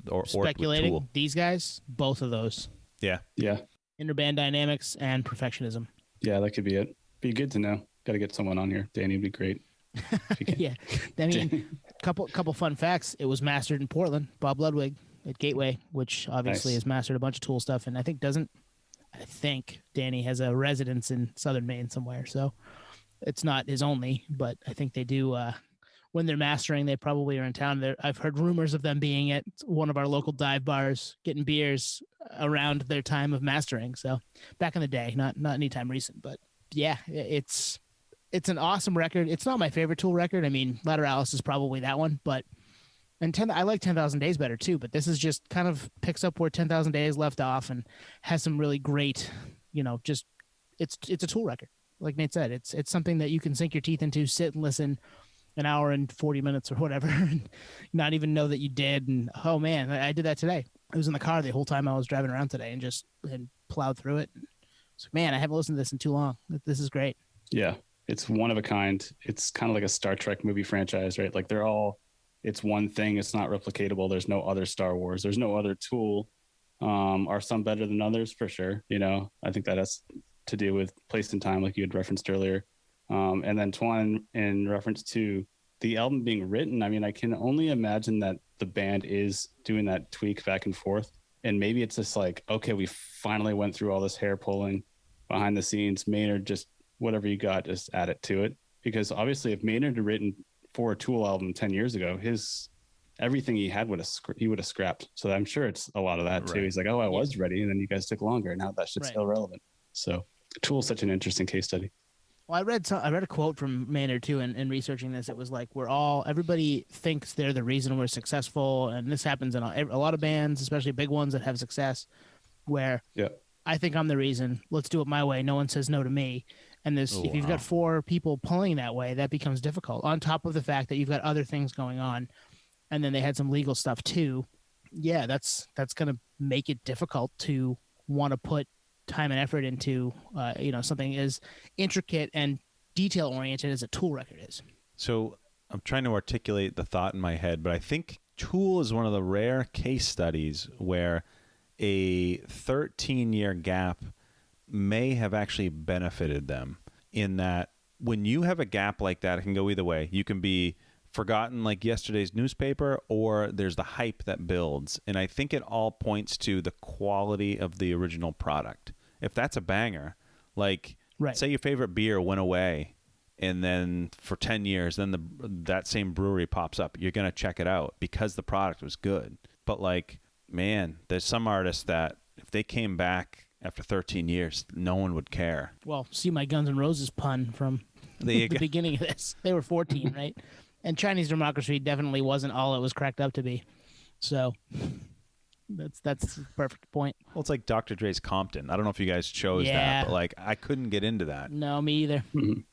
or speculating. with Tool. These guys, both of those. Yeah. Interband dynamics and perfectionism. Yeah, that could be it. Be good to know. Got to get someone on here. Danny would be great. Yeah. I mean, couple fun facts. It was mastered in Portland. Bob Ludwig at Gateway, which obviously has mastered a bunch of Tool stuff, and I think Danny has a residence in Southern Maine somewhere. So it's not his only, but I think they do. When they're mastering, they probably are in town. I've heard rumors of them being at one of our local dive bars, getting beers around their time of mastering. So back in the day, not anytime recent, but yeah, it's an awesome record. It's not my favorite Tool record. I mean, Lateralis is probably that one, but I like 10,000 Days better too. But this is just kind of picks up where 10,000 Days left off and has some really great, it's a Tool record. Like Nate said, it's something that you can sink your teeth into, sit and listen. an hour and 40 minutes or whatever, and not even know that you did. And oh man, I did that today. I was in the car the whole time I was driving around today and plowed through it. So man, I haven't listened to this in too long. This is great. Yeah, it's one of a kind. It's kind of like a Star Trek movie franchise, right? Like it's one thing. It's not replicatable. There's no other Star Wars. There's no other Tool. Are some better than others? For sure. I think that has to do with place and time, like you had referenced earlier. And then Twan, in reference to the album being written, I mean, I can only imagine that the band is doing that tweak back and forth. And maybe it's just like, okay, we finally went through all this hair pulling behind the scenes. Maynard, just whatever you got, just add it to it. Because obviously, if Maynard had written for a Tool album 10 years ago, everything he had would have scrapped. So I'm sure it's a lot of that too. Right. He's like, oh, I was ready, and then you guys took longer. Now that shit's still relevant. So Tool's such an interesting case study. Well, I read a quote from Maynard too, in researching this. It was like, everybody thinks they're the reason we're successful, and this happens in a lot of bands, especially big ones that have success, where I think I'm the reason. Let's do it my way. No one says no to me. And if you've got 4 people pulling that way, that becomes difficult. On top of the fact that you've got other things going on, and then they had some legal stuff too. Yeah, that's going to make it difficult to want to put time and effort into something as intricate and detail oriented as a Tool record is. So I'm trying to articulate the thought in my head, but I think Tool is one of the rare case studies where a 13-year gap may have actually benefited them, in that when you have a gap like that, it can go either way. You can be forgotten like yesterday's newspaper, or there's the hype that builds. And I think it all points to the quality of the original product. If that's a banger, like say your favorite beer went away, and then for 10 years, then that same brewery pops up, you're going to check it out because the product was good. But like, man, there's some artists that if they came back after 13 years, no one would care. Well, see my Guns N' Roses pun from the beginning of this. They were 14, right? And Chinese Democracy definitely wasn't all it was cracked up to be. So that's a perfect point. Well, it's like Dr. Dre's Compton. I don't know if you guys chose that, but like I couldn't get into that. No, me either.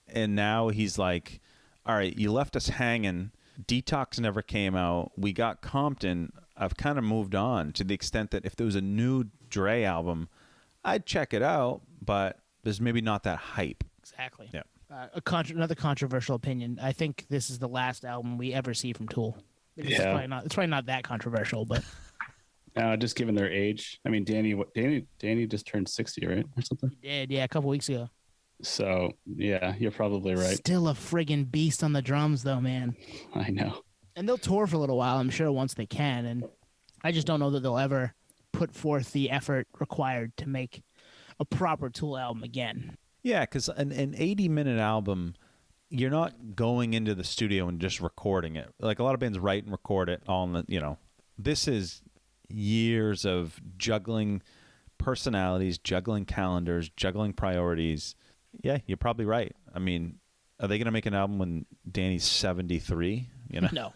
And now he's like, all right, you left us hanging. Detox never came out. We got Compton. I've kind of moved on, to the extent that if there was a new Dre album, I'd check it out, but there's maybe not that hype. Exactly. Yeah. Another controversial opinion. I think this is the last album we ever see from Tool. It's probably not that controversial, but just given their age. I mean, Danny just turned 60, right, or something. He did, a couple weeks ago. So yeah, you're probably right. Still a friggin' beast on the drums, though, man. I know. And they'll tour for a little while, I'm sure, once they can. And I just don't know that they'll ever put forth the effort required to make a proper Tool album again. Yeah, because an 80-minute album, you're not going into the studio and just recording it. Like a lot of bands write and record it all in the, this is years of juggling personalities, juggling calendars, juggling priorities. Yeah, you're probably right. I mean, are they going to make an album when Danny's 73? No.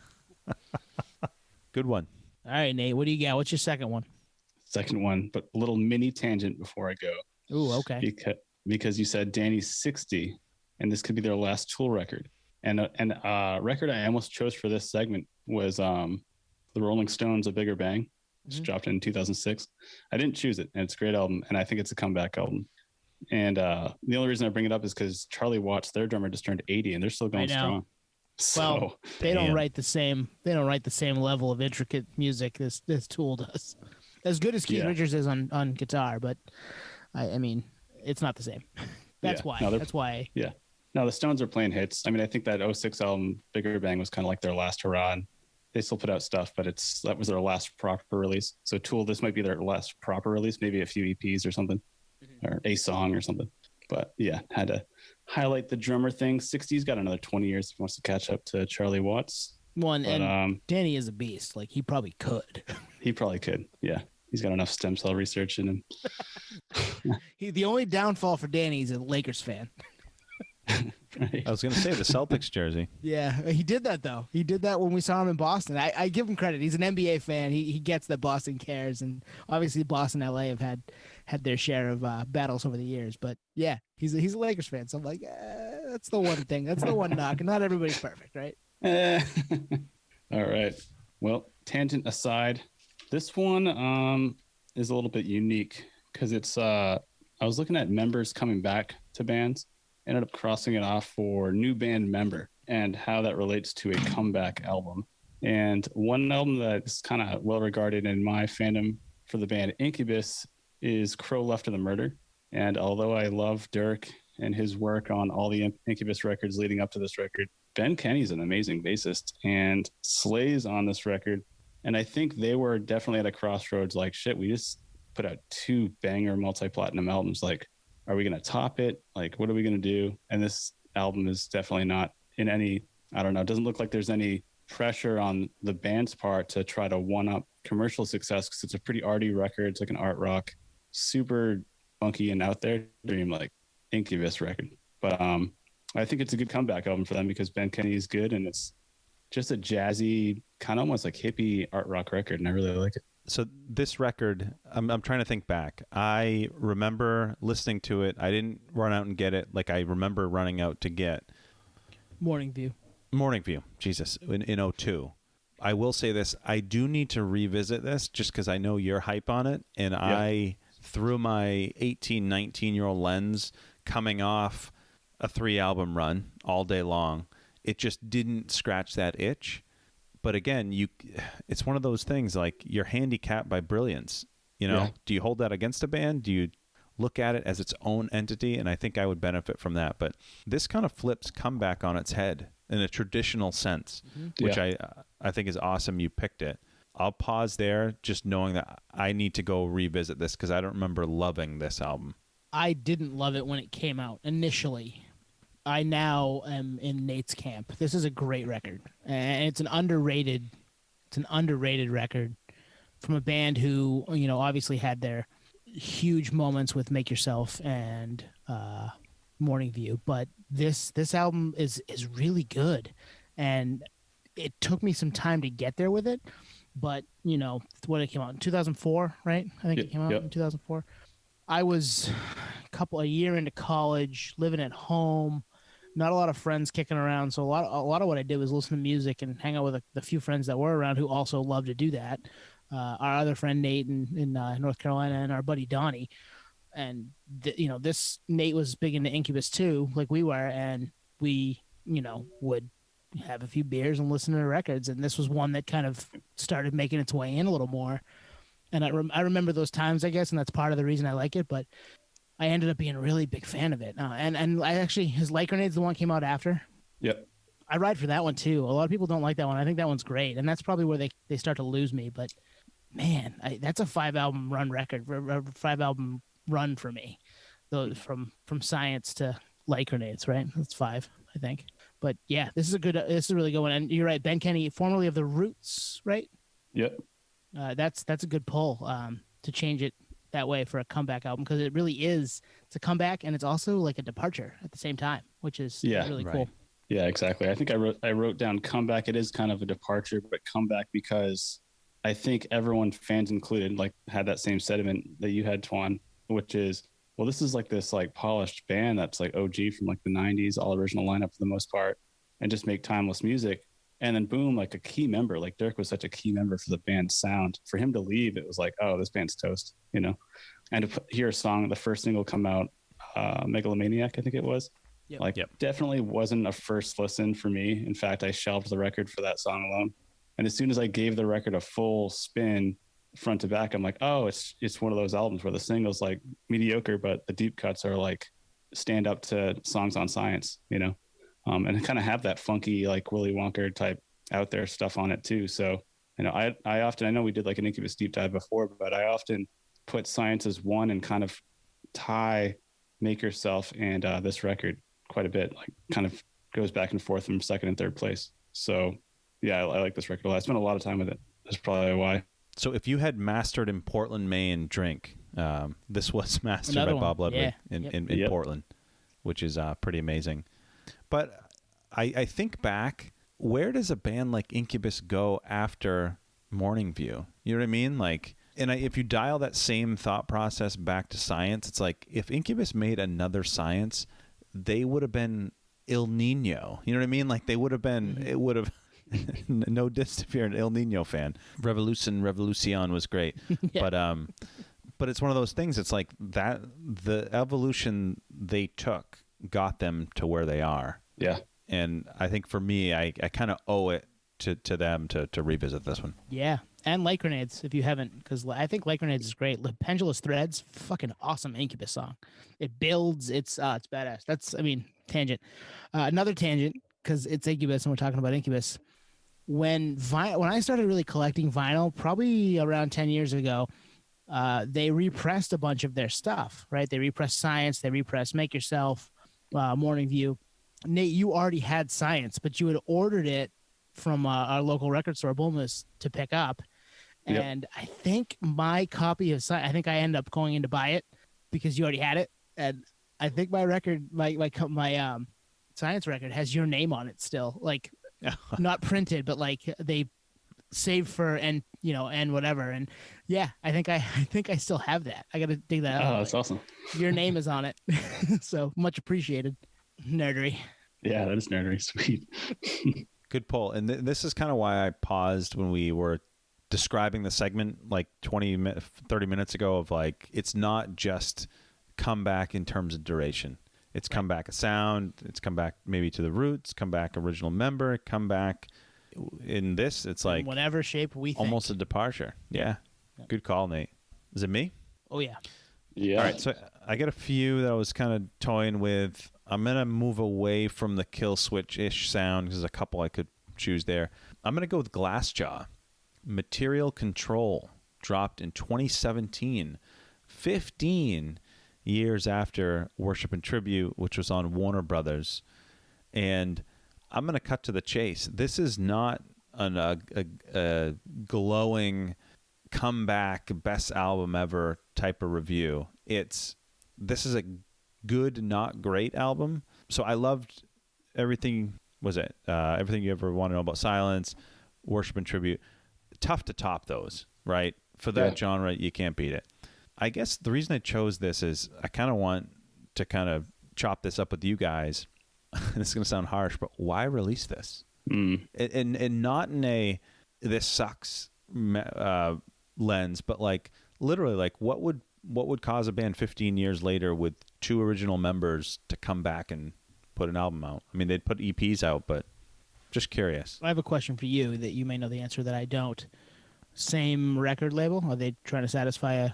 Good one. All right, Nate, what do you got? What's your second one? Second one, but a little mini tangent before I go. Ooh, okay. Because you said Danny's 60, and this could be their last Tool record. And a record I almost chose for this segment was the Rolling Stones' A Bigger Bang, which dropped in 2006. I didn't choose it, and it's a great album, and I think it's a comeback album. And the only reason I bring it up is because Charlie Watts, their drummer, just turned 80, and they're still going strong. Well, they don't write the same level of intricate music this Tool does. As good as Keith Richards is on guitar, but I mean, it's not the same. That's why. That's why. Yeah. No, the Stones are playing hits. I mean, I think that 06 album, Bigger Bang, was kind of like their last hurrah. And they still put out stuff, but that was their last proper release. So Tool, this might be their last proper release, maybe a few EPs or something, or a song or something. But yeah, had to highlight the drummer thing. 60's got another 20 years if he wants to catch up to Charlie Watts. And Danny is a beast. Like, he probably could. He probably could. Yeah. He's got enough stem cell research in him. The only downfall for Danny is a Lakers fan. Right. I was going to say the Celtics jersey. Yeah, he did that, though. He did that when we saw him in Boston. I give him credit. He's an NBA fan. He gets that Boston cares. And obviously Boston and LA have had their share of battles over the years. But yeah, he's a Lakers fan. So I'm like, that's the one thing. That's the one knock. And not everybody's perfect, right? Eh. All right. Well, tangent aside, this one is a little bit unique because it's I was looking at members coming back to bands, ended up crossing it off for new band member and how that relates to a comeback album. And one album that's kind of well regarded in my fandom for the band Incubus is Crow Left of the Murder. And although I love Dirk and his work on all the Incubus records leading up to this record, Ben Kenny's an amazing bassist and slays on this record. And I think they were definitely at a crossroads like, shit, we just put out 2 banger multi-platinum albums. Like, are we going to top it? Like, what are we going to do? And this album is definitely not in any, I don't know, it doesn't look like there's any pressure on the band's part to try to one up commercial success because it's a pretty arty record. It's like an art rock, super funky and out there dream like Incubus record. But I think it's a good comeback album for them because Ben Kenny is good and it's just a jazzy, kind of almost like hippie art rock record, and I really like it. So this record, I'm trying to think back. I remember listening to it. I didn't run out and get it. Like I remember running out to get Morning View. Jesus, in 02. I will say this. I do need to revisit this just because I know you're hype on it. And yep. I, through my 18, 19-year-old lens, coming off a 3-album run all day long, it just didn't scratch that itch. But again, it's one of those things like you're handicapped by brilliance. You know, Do you hold that against a band? Do you look at it as its own entity? And I think I would benefit from that. But this kind of flips comeback on its head in a traditional sense, which I think is awesome. You picked it. I'll pause there just knowing that I need to go revisit this because I don't remember loving this album. I didn't love it when it came out initially. I now am in Nate's camp. This is a great record, and it's an underrated record from a band who, you know, obviously had their huge moments with Make Yourself and Morning View, but this album is really good, and it took me some time to get there with it. But you know what, it came out in 2004, right? I think it came out in 2004. I was a year into college, living at home. Not a lot of friends kicking around, so a lot of what I did was listen to music and hang out with the few friends that were around who also loved to do that. Our other friend Nate in North Carolina and our buddy Donnie, and this Nate was big into Incubus too, like we were, and we would have a few beers and listen to the records, and this was one that kind of started making its way in a little more. And I remember those times, I guess, and that's part of the reason I like it, but I ended up being a really big fan of it. And I actually, his Light Grenade's the one that came out after. Yep. I ride for that one too. A lot of people don't like that one. I think that one's great. And that's probably where they start to lose me. But man, that's a 5-album run record, a 5-album run for me. Those from Science to Light Grenades, right? That's 5, I think. But yeah, this is a really good one. And you're right, Ben Kenny, formerly of The Roots, right? Yep. That's a good pull to change it that way for a comeback album, because it really is. It's a comeback and it's also like a departure at the same time, which is really cool. Yeah, exactly. I think I wrote down comeback. It is kind of a departure, but comeback because I think everyone, fans included, like had that same sentiment that you had, Twan, which is, well, this is like this like polished band that's like OG from like the 90s, all original lineup for the most part, and just make timeless music. And then boom, like a key member, like Dirk was such a key member for the band's sound. For him to leave, it was like, oh, this band's toast, And to hear a song, the first single come out, Megalomaniac, I think it was. Definitely wasn't a first listen for me. In fact, I shelved the record for that song alone. And as soon as I gave the record a full spin front to back, I'm like, oh, it's one of those albums where the singles like mediocre, but the deep cuts are like stand up to songs on Science, and kind of have that funky, like Willy Wonka type out there stuff on it too. So, I often, I know we did like an Incubus deep dive before, but I often put Science as one and kind of tie Make Yourself and this record quite a bit, like kind of goes back and forth from second and third place. So yeah, I like this record a lot. I spent a lot of time with it. That's probably why. So if you had mastered in Portland, Maine drink, this was mastered by Bob Ludwig in Portland, which is pretty amazing. But I think back, where does a band like Incubus go after Morning View? You know what I mean? Like, if you dial that same thought process back to Science, it's like if Incubus made another Science, they would have been Il Nino. You know what I mean? Like they would have been, it would have, no diss if you're an Il Nino fan. Revolucion was great. Yeah. But it's one of those things. It's like that the evolution they took got them to where they are. Yeah. And I think for me, I kind of owe it to them to revisit this one. Yeah. And Light Grenades, if you haven't, because I think Light Grenades is great. Pendulous Threads, fucking awesome Incubus song. It builds, it's badass. That's, I mean, tangent. Another tangent, because it's Incubus and we're talking about Incubus. When I started really collecting vinyl, probably around 10 years ago, they repressed a bunch of their stuff, right? They repressed Science, they repressed Make Yourself, Morning View. Nate, you already had Science, but you had ordered it from our local record store, Bulmus, to pick up. And I think my copy of Science, I think I ended up going in to buy it because you already had it. And I think my record, my Science record has your name on it still, like not printed, but like they saved for and whatever. And yeah, I think I still have that. I got to dig that out. Oh, that's awesome. Your name is on it. So much appreciated. Nerdery. Yeah, that is nerdery. Sweet. Good pull. And this is kind of why I paused when we were describing the segment like 30 minutes ago of like, it's not just come back in terms of duration. It's come back a sound. It's come back maybe to the roots, come back original member, come back in this. It's like in whatever shape we think. Almost a departure. Yeah. Good call, Nate. Is it me? Oh, yeah. Yeah. All right. So I got a few that I was kind of toying with. I'm going to move away from the kill switch-ish sound because there's a couple I could choose there. I'm going to go with Glassjaw. Material Control dropped in 2017, 15 years after Worship and Tribute, which was on Warner Brothers. And I'm going to cut to the chase. This is not a glowing comeback, best album ever type of review. This is a good, not great album. So I loved everything. Everything you ever want to know about Silence, Worship and Tribute. Tough to top those, right? For that genre, you can't beat it. I guess the reason I chose this is I kind of want to kind of chop this up with you guys. This is going to sound harsh, but why release this? And not in a this sucks lens, but like literally, like what would cause a band 15 years later with 2 original members to come back and put an album out? I mean, they'd put EPs out, but just curious. I have a question for you that you may know the answer that I don't. Same record label? Are they trying to satisfy a...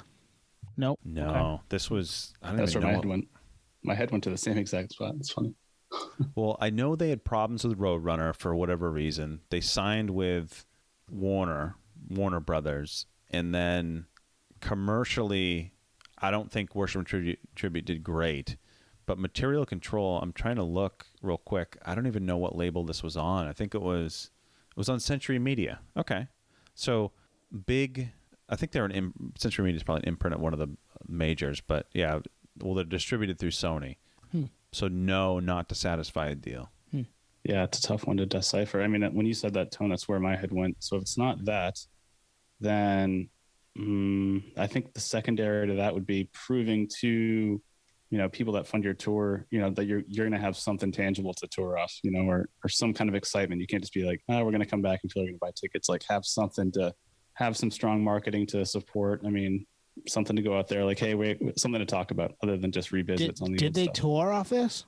Nope. No. Okay. This was... That's where my head went to the same exact spot. It's funny. Well, I know they had problems with Roadrunner for whatever reason. They signed with Warner Brothers, and then commercially, I don't think Worship and Tribute did great. But Material Control, I'm trying to look real quick. I don't even know what label this was on. I think it was on Century Media. Okay. So big, I think they're Century Media is probably an imprint at one of the majors, but yeah, well, they're distributed through Sony. So no, not to satisfy a deal. Yeah, it's a tough one to decipher. I mean, when you said that tone, that's where my head went. So if it's not that, then I think the secondary to that would be proving to people that fund your tour, that you're going to have something tangible to tour off, or some kind of excitement. You can't just be like, oh, we're going to come back and people are going to buy tickets. Like have something to have some strong marketing to support. I mean, something to go out there like, hey, wait, something to talk about other than just revisits on the Did they stuff. tour off this?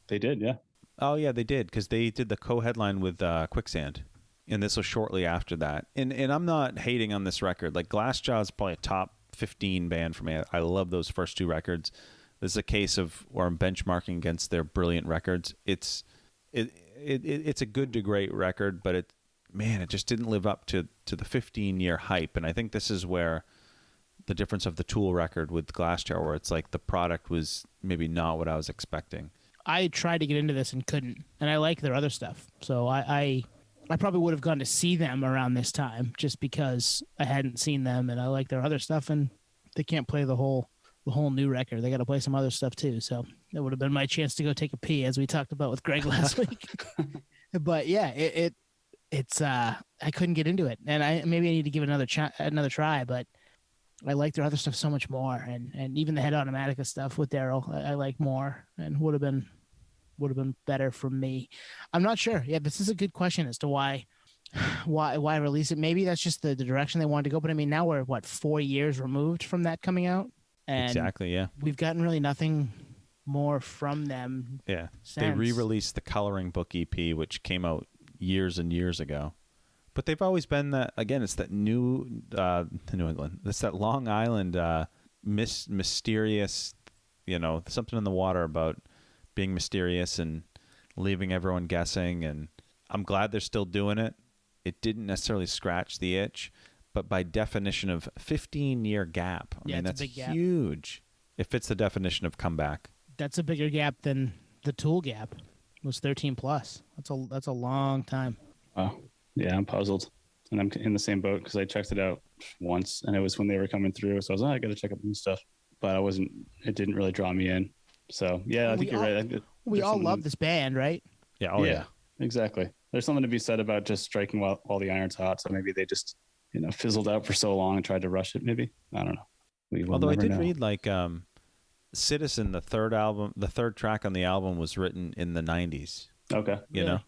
They did, yeah. Oh, yeah, they did because they did the co-headline with Quicksand. And this was shortly after that. And I'm not hating on this record. Like Glassjaw is probably a top 15 band for me. I love those first 2 records. This is a case of where I'm benchmarking against their brilliant records. It's a good to great record, but it just didn't live up to the 15-year hype. And I think this is where the difference of the Tool record with Glassjaw, where it's like the product was maybe not what I was expecting. I tried to get into this and couldn't, and I like their other stuff. So I probably would have gone to see them around this time just because I hadn't seen them and I like their other stuff, and they can't play the whole new record. They got to play some other stuff too. So that would have been my chance to go take a pee, as we talked about with Greg last week. But yeah, it's I couldn't get into it, and I need to give it another try. But I like their other stuff so much more, and even the Head Automatica stuff with Daryl, I like more, and would have been would have been better for me. I'm not sure. Yeah, this is a good question as to why release it. Maybe that's just the direction they wanted to go. But I mean, now we're 4 years removed from that coming out, and exactly, yeah, we've gotten really nothing more from them. Yeah, since. They re-released the Coloring Book EP, which came out years and years ago. But they've always been that. Again, it's that New England. It's that Long Island mysterious. Something in the water about being mysterious and leaving everyone guessing. And I'm glad they're still doing it. It didn't necessarily scratch the itch, but by definition of 15-year gap, I mean, that's huge. It fits the definition of comeback. That's a bigger gap than the Tool gap. It was 13 plus. That's a long time. Oh, yeah, I'm puzzled. And I'm in the same boat because I checked it out once and it was when they were coming through. So I was like, I got to check out new stuff. But it didn't really draw me in. So, yeah, I think you're right. We all love this band, right? Yeah. Oh, yeah. Exactly. There's something to be said about just striking while all the iron's hot. So maybe they just, fizzled out for so long and tried to rush it. Maybe. I don't know. Although I did read Citizen, the third track on the album was written in the 90s. Okay. You know,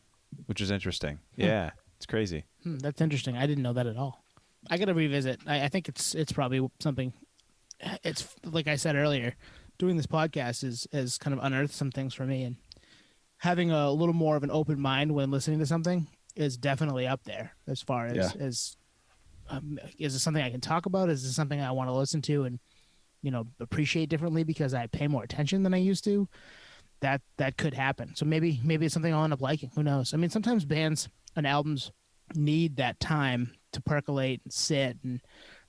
which is interesting. Yeah. It's crazy. That's interesting. I didn't know that at all. I got to revisit. I think it's probably something. It's like I said earlier, doing this podcast is kind of unearthed some things for me, and having a little more of an open mind when listening to something is definitely up there as far as is it something I can talk about? Is it something I want to listen to and appreciate differently because I pay more attention than I used to? That could happen. So maybe it's something I'll end up liking. Who knows? I mean, sometimes bands and albums need that time to percolate and sit, and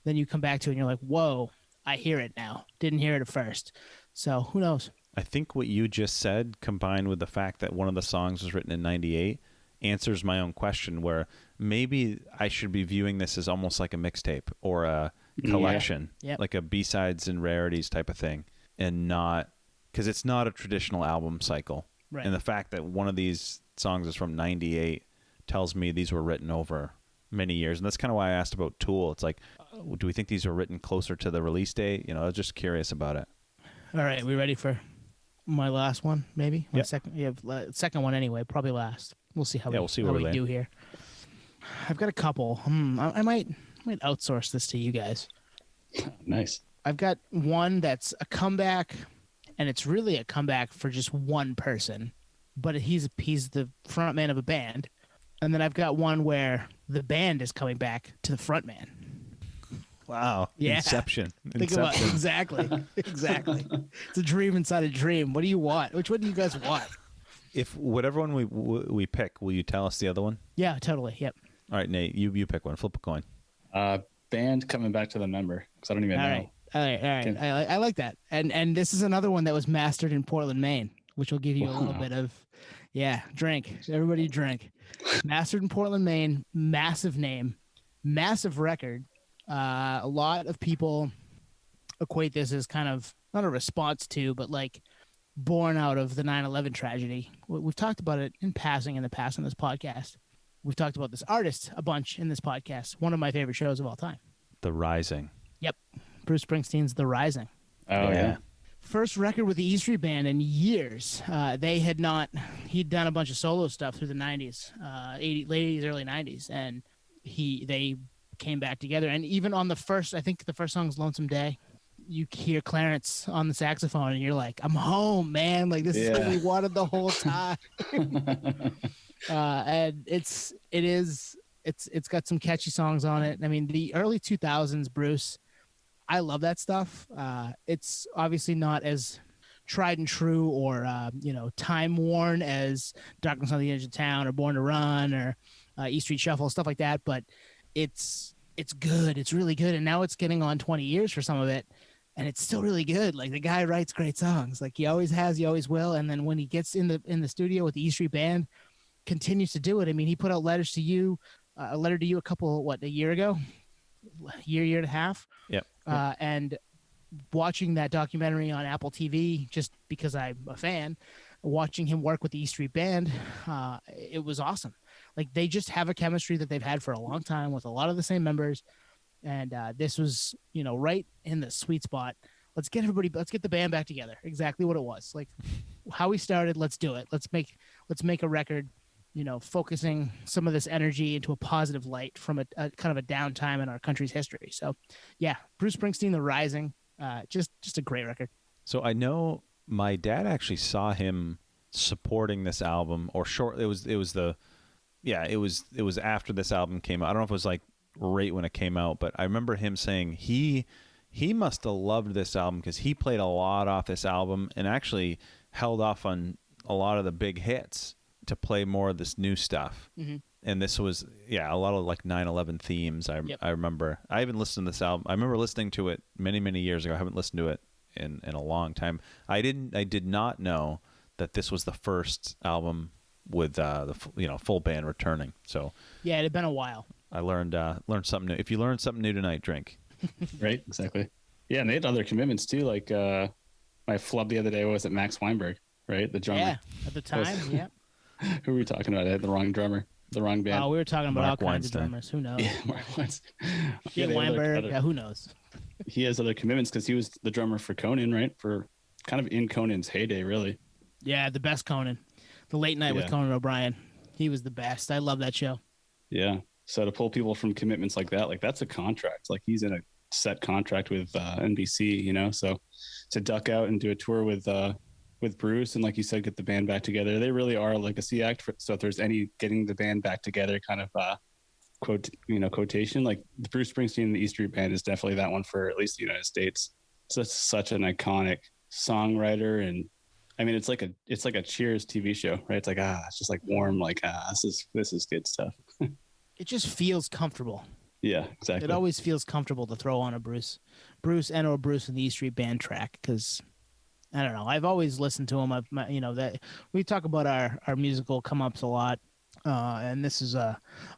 then you come back to it and you're like, whoa, I hear it now. Didn't hear it at first. So who knows? I think what you just said, combined with the fact that one of the songs was written in 98, answers my own question, where maybe I should be viewing this as almost like a mixtape or a collection, like a B-sides and rarities type of thing, and not, because it's not a traditional album cycle. Right. And the fact that one of these songs is from 98 tells me these were written over many years. And that's kind of why I asked about Tool. It's like, do we think these were written closer to the release date? I was just curious about it. All right. We ready for my last one, maybe? My second one anyway, probably last. We'll see how we do here. I've got a couple. I might outsource this to you guys. Nice. I've got one that's a comeback, and it's really a comeback for just one person, but he's the front man of a band. And then I've got one where the band is coming back to the front man. Wow. Yeah. Inception. Think about it. Exactly. It's a dream inside a dream. What do you want? Which one do you guys want? If whatever one we pick, will you tell us the other one? Yeah, totally. Yep. All right, Nate, you pick one. Flip a coin. Band coming back to the member, because I don't even know. All right. I like that. And this is another one that was mastered in Portland, Maine, which will give you a little bit of, drink. Everybody drink. Mastered in Portland, Maine. Massive name. Massive record. A lot of people equate this as kind of not a response to, but like born out of the 9/11 tragedy. We've talked about it in passing in the past on this podcast. We've talked about this artist a bunch in this podcast. One of my favorite shows of all time. The Rising. Yep. Bruce Springsteen's The Rising. Oh, yeah. First record with the E Street Band in years. He'd done a bunch of solo stuff through the 90s, late 80s, early 90s. And they came back together. And even on I think the first song's Lonesome Day. You hear Clarence on the saxophone and you're like, I'm home, man. Like, this is what we wanted the whole time. And it's got some catchy songs on it. I mean, the early 2000s, Bruce, I love that stuff. It's obviously not as tried and true or, time worn as Darkness on the Edge of Town or Born to Run or E Street Shuffle, stuff like that. But it's good. It's really good. And now it's getting on 20 years for some of it. And it's still really good. Like, the guy writes great songs. Like, he always has, he always will. And then when he gets in the studio with the E Street Band, continues to do it. I mean, he put out Letters to You, a letter to you a year ago, year and a half. Yep. And watching that documentary on Apple TV, just because I'm a fan, watching him work with the E Street Band, it was awesome. Like, they just have a chemistry that they've had for a long time with a lot of the same members. And this was, right in the sweet spot. Let's get the band back together. Exactly what it was. Like, how we started. Let's do it. Let's make a record, focusing some of this energy into a positive light from a kind of a downtime in our country's history. So yeah, Bruce Springsteen, The Rising, just a great record. So I know my dad actually saw him supporting this album, or it was after this album came out. I don't know if it was like right when it came out, but I remember him saying he must have loved this album because he played a lot off this album and actually held off on a lot of the big hits to play more of this new stuff. Mm-hmm. And this was, a lot of like 9/11 themes. I remember. I haven't listened to this album. I remember listening to it many, many years ago. I haven't listened to it in a long time. I did not know that this was the first album with the full band returning. So yeah, it had been a while. I learned something new. If you learn something new tonight, drink. Right, exactly. Yeah, and they had other commitments too. Like my flub the other day was at Max Weinberg, right? The drummer. Yeah, at the time. Yeah. Who were we talking about? I had the wrong drummer, the wrong band. Oh, we were talking about Mark all kinds Weinstein. of drummers. Who knows? Yeah, Mark Weinstein. Yeah, Weinberg. Yeah, who knows? He has other commitments because he was the drummer for Conan, right? For kind of in Conan's heyday, really. Yeah, the best Conan. The late night with Conan O'Brien. He was the best. I love that show. Yeah. So to pull people from commitments like that, like that's a contract. Like he's in a set contract with NBC, so to duck out and do a tour with Bruce and, like you said, get the band back together. They really are a legacy act. So if there's any getting the band back together kind of quotation, like the Bruce Springsteen and the E Street Band is definitely that one for at least the United States. So it's such an iconic songwriter, and I mean it's like a Cheers TV show, right? It's like it's just like warm, like this is good stuff. It just feels comfortable. Yeah, exactly. It always feels comfortable to throw on a Bruce and the E Street Band track because I don't know. I've always listened to him. That we talk about our musical come ups a lot, and this is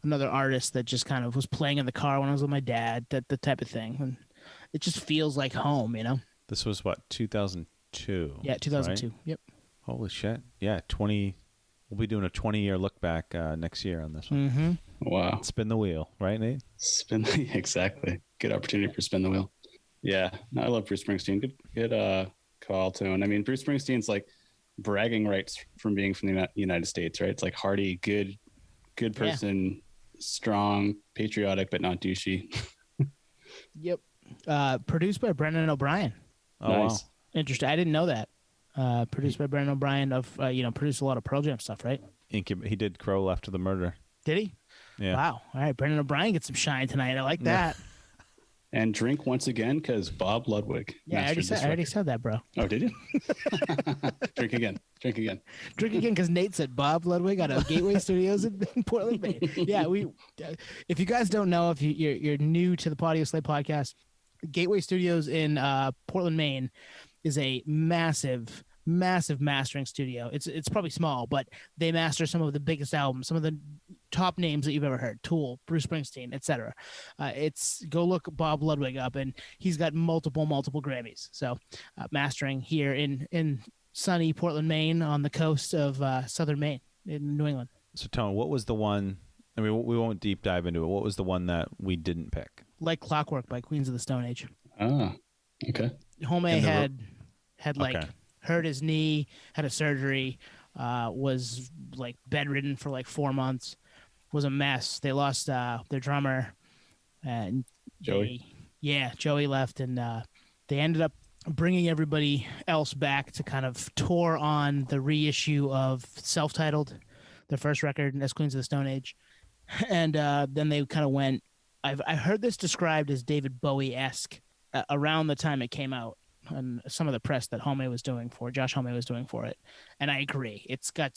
another artist that just kind of was playing in the car when I was with my dad. The type of thing, and it just feels like home. This was what 2002. Yeah, 2002. Right? Yep. Holy shit! Yeah, 20. We'll be doing a 20-year look back next year on this one. Mm-hmm. Wow. Spin the wheel, right, Nate? Exactly. Good opportunity for spin the wheel. Yeah. No, I love Bruce Springsteen. Good call tone. I mean, Bruce Springsteen's like bragging rights from being from the United States, right? It's like hearty, good person, strong, patriotic, but not douchey. Yep. Produced by Brendan O'Brien. Oh, nice. Wow. Interesting. I didn't know that. Produced by Brendan O'Brien produced a lot of Pearl Jam stuff, right? He did Crow After the Murder. Did he? Yeah. Wow. All right. Brendan O'Brien gets some shine tonight. I like that. And drink once again because Bob Ludwig. Yeah, I already said that, bro. Oh, did you? Drink again. Drink again because Nate said Bob Ludwig out of Gateway Studios in Portland, Maine. Yeah, if you guys don't know, if you're new to the Podioslave podcast, Gateway Studios in Portland, Maine is a massive mastering studio. It's probably small, but they master some of the biggest albums, some of the top names that you've ever heard: Tool, Bruce Springsteen, etc. Go look Bob Ludwig up, and he's got multiple Grammys. So mastering here in sunny Portland, Maine, on the coast of southern Maine in New England. So Tone, what was the one? I mean, we won't deep dive into it. What was the one that we didn't pick? Like Clockwork by Queens of the Stone Age. Ah, okay. Home had hurt his knee, had a surgery, was like bedridden for like 4 months, was a mess. They lost their drummer, and Joey. Joey left, and they ended up bringing everybody else back to kind of tour on the reissue of Self-Titled, their first record as Queens of the Stone Age, and then they kind of went. I heard this described as David Bowie-esque around the time it came out. And some of the press that Josh Homme was doing for it, and I agree. It's got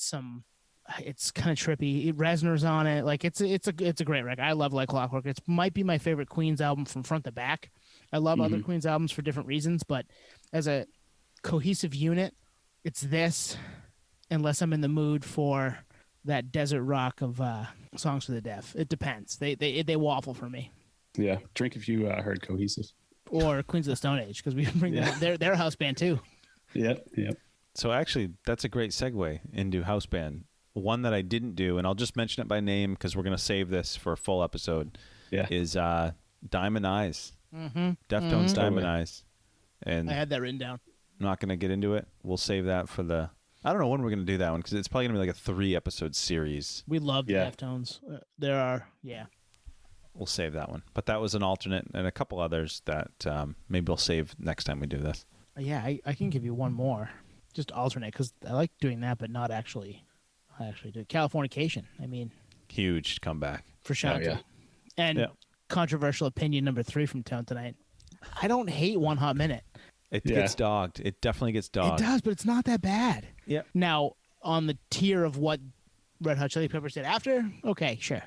it's kind of trippy. Reznor's on it. Like it's a great record. I love Like Clockwork. It might be my favorite Queens album from front to back. I love other Queens albums for different reasons, but as a cohesive unit, it's this. Unless I'm in the mood for that desert rock of Songs for the Deaf, it depends. They waffle for me. Yeah, drink if you heard cohesive. Or Queens of the Stone Age, because we bring their house band too. Yep. So actually, that's a great segue into house band. One that I didn't do, and I'll just mention it by name because we're going to save this for a full episode, is Diamond Eyes. Mm-hmm. Deftones Diamond Eyes. And I had that written down. I'm not going to get into it. We'll save that for the I don't know when we're going to do that one because it's probably going to be like a 3-episode series. We love the Deftones. There are, We'll save that one. But that was an alternate and a couple others that maybe we'll save next time we do this. Yeah, I can give you one more. Just alternate because I like doing that, but not actually. I actually do Californication. I mean, huge comeback for Shanti. And controversial opinion number 3 from Tone tonight. I don't hate One Hot Minute. It gets dogged. It definitely gets dogged. It does, but it's not that bad. Yeah. Now, on the tier of what Red Hot Chili Peppers did after, okay, sure.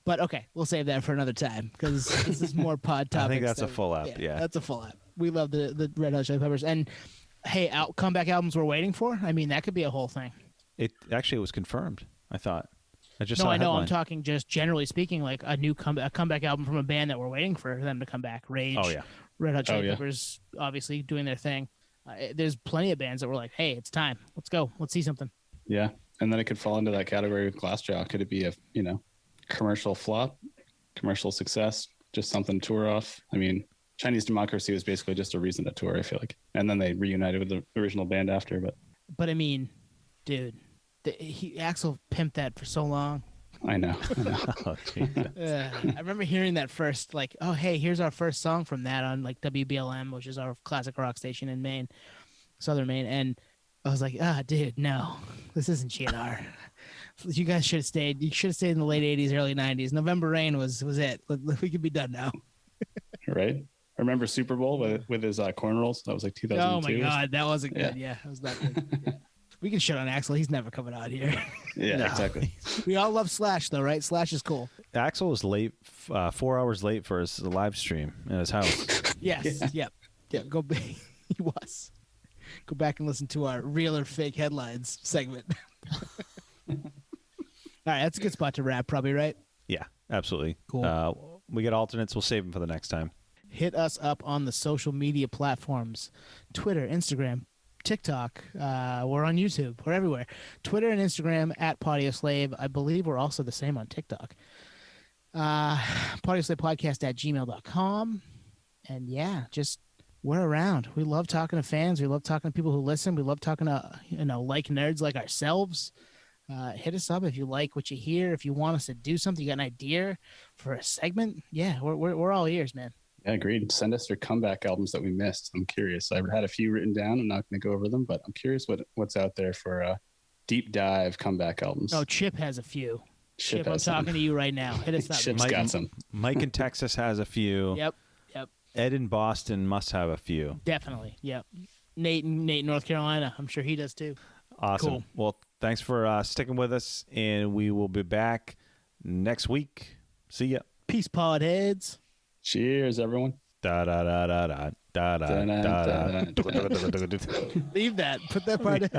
But okay, we'll save that for another time because this is more pod topics. I think that's a full app. Yeah, that's a full app. We love the Red Hot Chili Peppers. And hey, comeback albums we're waiting for. I mean, that could be a whole thing. It actually was confirmed. I thought. I know. I'm talking just generally speaking, like a comeback album from a band that we're waiting for them to come back. Rage. Oh yeah. Red Hot Chili Peppers obviously doing their thing. There's plenty of bands that were like, hey, it's time. Let's go. Let's see something. Yeah. And then it could fall into that category with Glassjaw. Could it be a, commercial flop, commercial success, just something to tour off? I mean, Chinese Democracy was basically just a reason to tour, I feel like. And then they reunited with the original band after. But I mean, dude, Axl pimped that for so long. I know. I remember hearing that first, like, oh, hey, here's our first song from that on like WBLM, which is our classic rock station in Maine, Southern Maine. And I was like, dude, no, this isn't GNR. You guys should have stayed. You should have stayed in the late 80s, early 90s. November Rain was it. We could be done now. Right. I remember Super Bowl with his corn rolls. That was like 2002. Oh, my God. That wasn't good. Yeah, that was not good. Yeah. We can shit on Axl. He's never coming out here. Yeah, no. Exactly. We all love Slash, though, right? Slash is cool. Axl was late, 4 hours late for his live stream in his house. Yes. Yeah. Yep. He was. Go back and listen to our real or fake headlines segment. All right, that's a good spot to wrap, probably, right? Yeah, absolutely. Cool. We get alternates. We'll save them for the next time. Hit us up on the social media platforms: Twitter, Instagram, TikTok. We're on YouTube. We're everywhere. Twitter and Instagram at Podioslave. I believe we're also the same on TikTok. Podioslave at gmail.com. And yeah, just we're around. We love talking to fans. We love talking to people who listen. We love talking to like nerds like ourselves. Hit us up if you like what you hear. If you want us to do something, you got an idea for a segment. Yeah, we're all ears, man. Yeah, agreed. Send us your comeback albums that we missed. I'm curious. I've had a few written down. I'm not going to go over them, but I'm curious what's out there for deep dive comeback albums. Oh, Chip has a few. Chip I'm talking to you right now. Hit us up. Chip's got some. Mike in Texas has a few. Yep. Ed in Boston must have a few. Definitely. Yep. Nate in North Carolina. I'm sure he does too. Awesome. Cool. Well, thanks for sticking with us, and we will be back next week. See ya. Peace, pod heads. Cheers, everyone. Da da da da da da da da da. Leave that. Put that part in.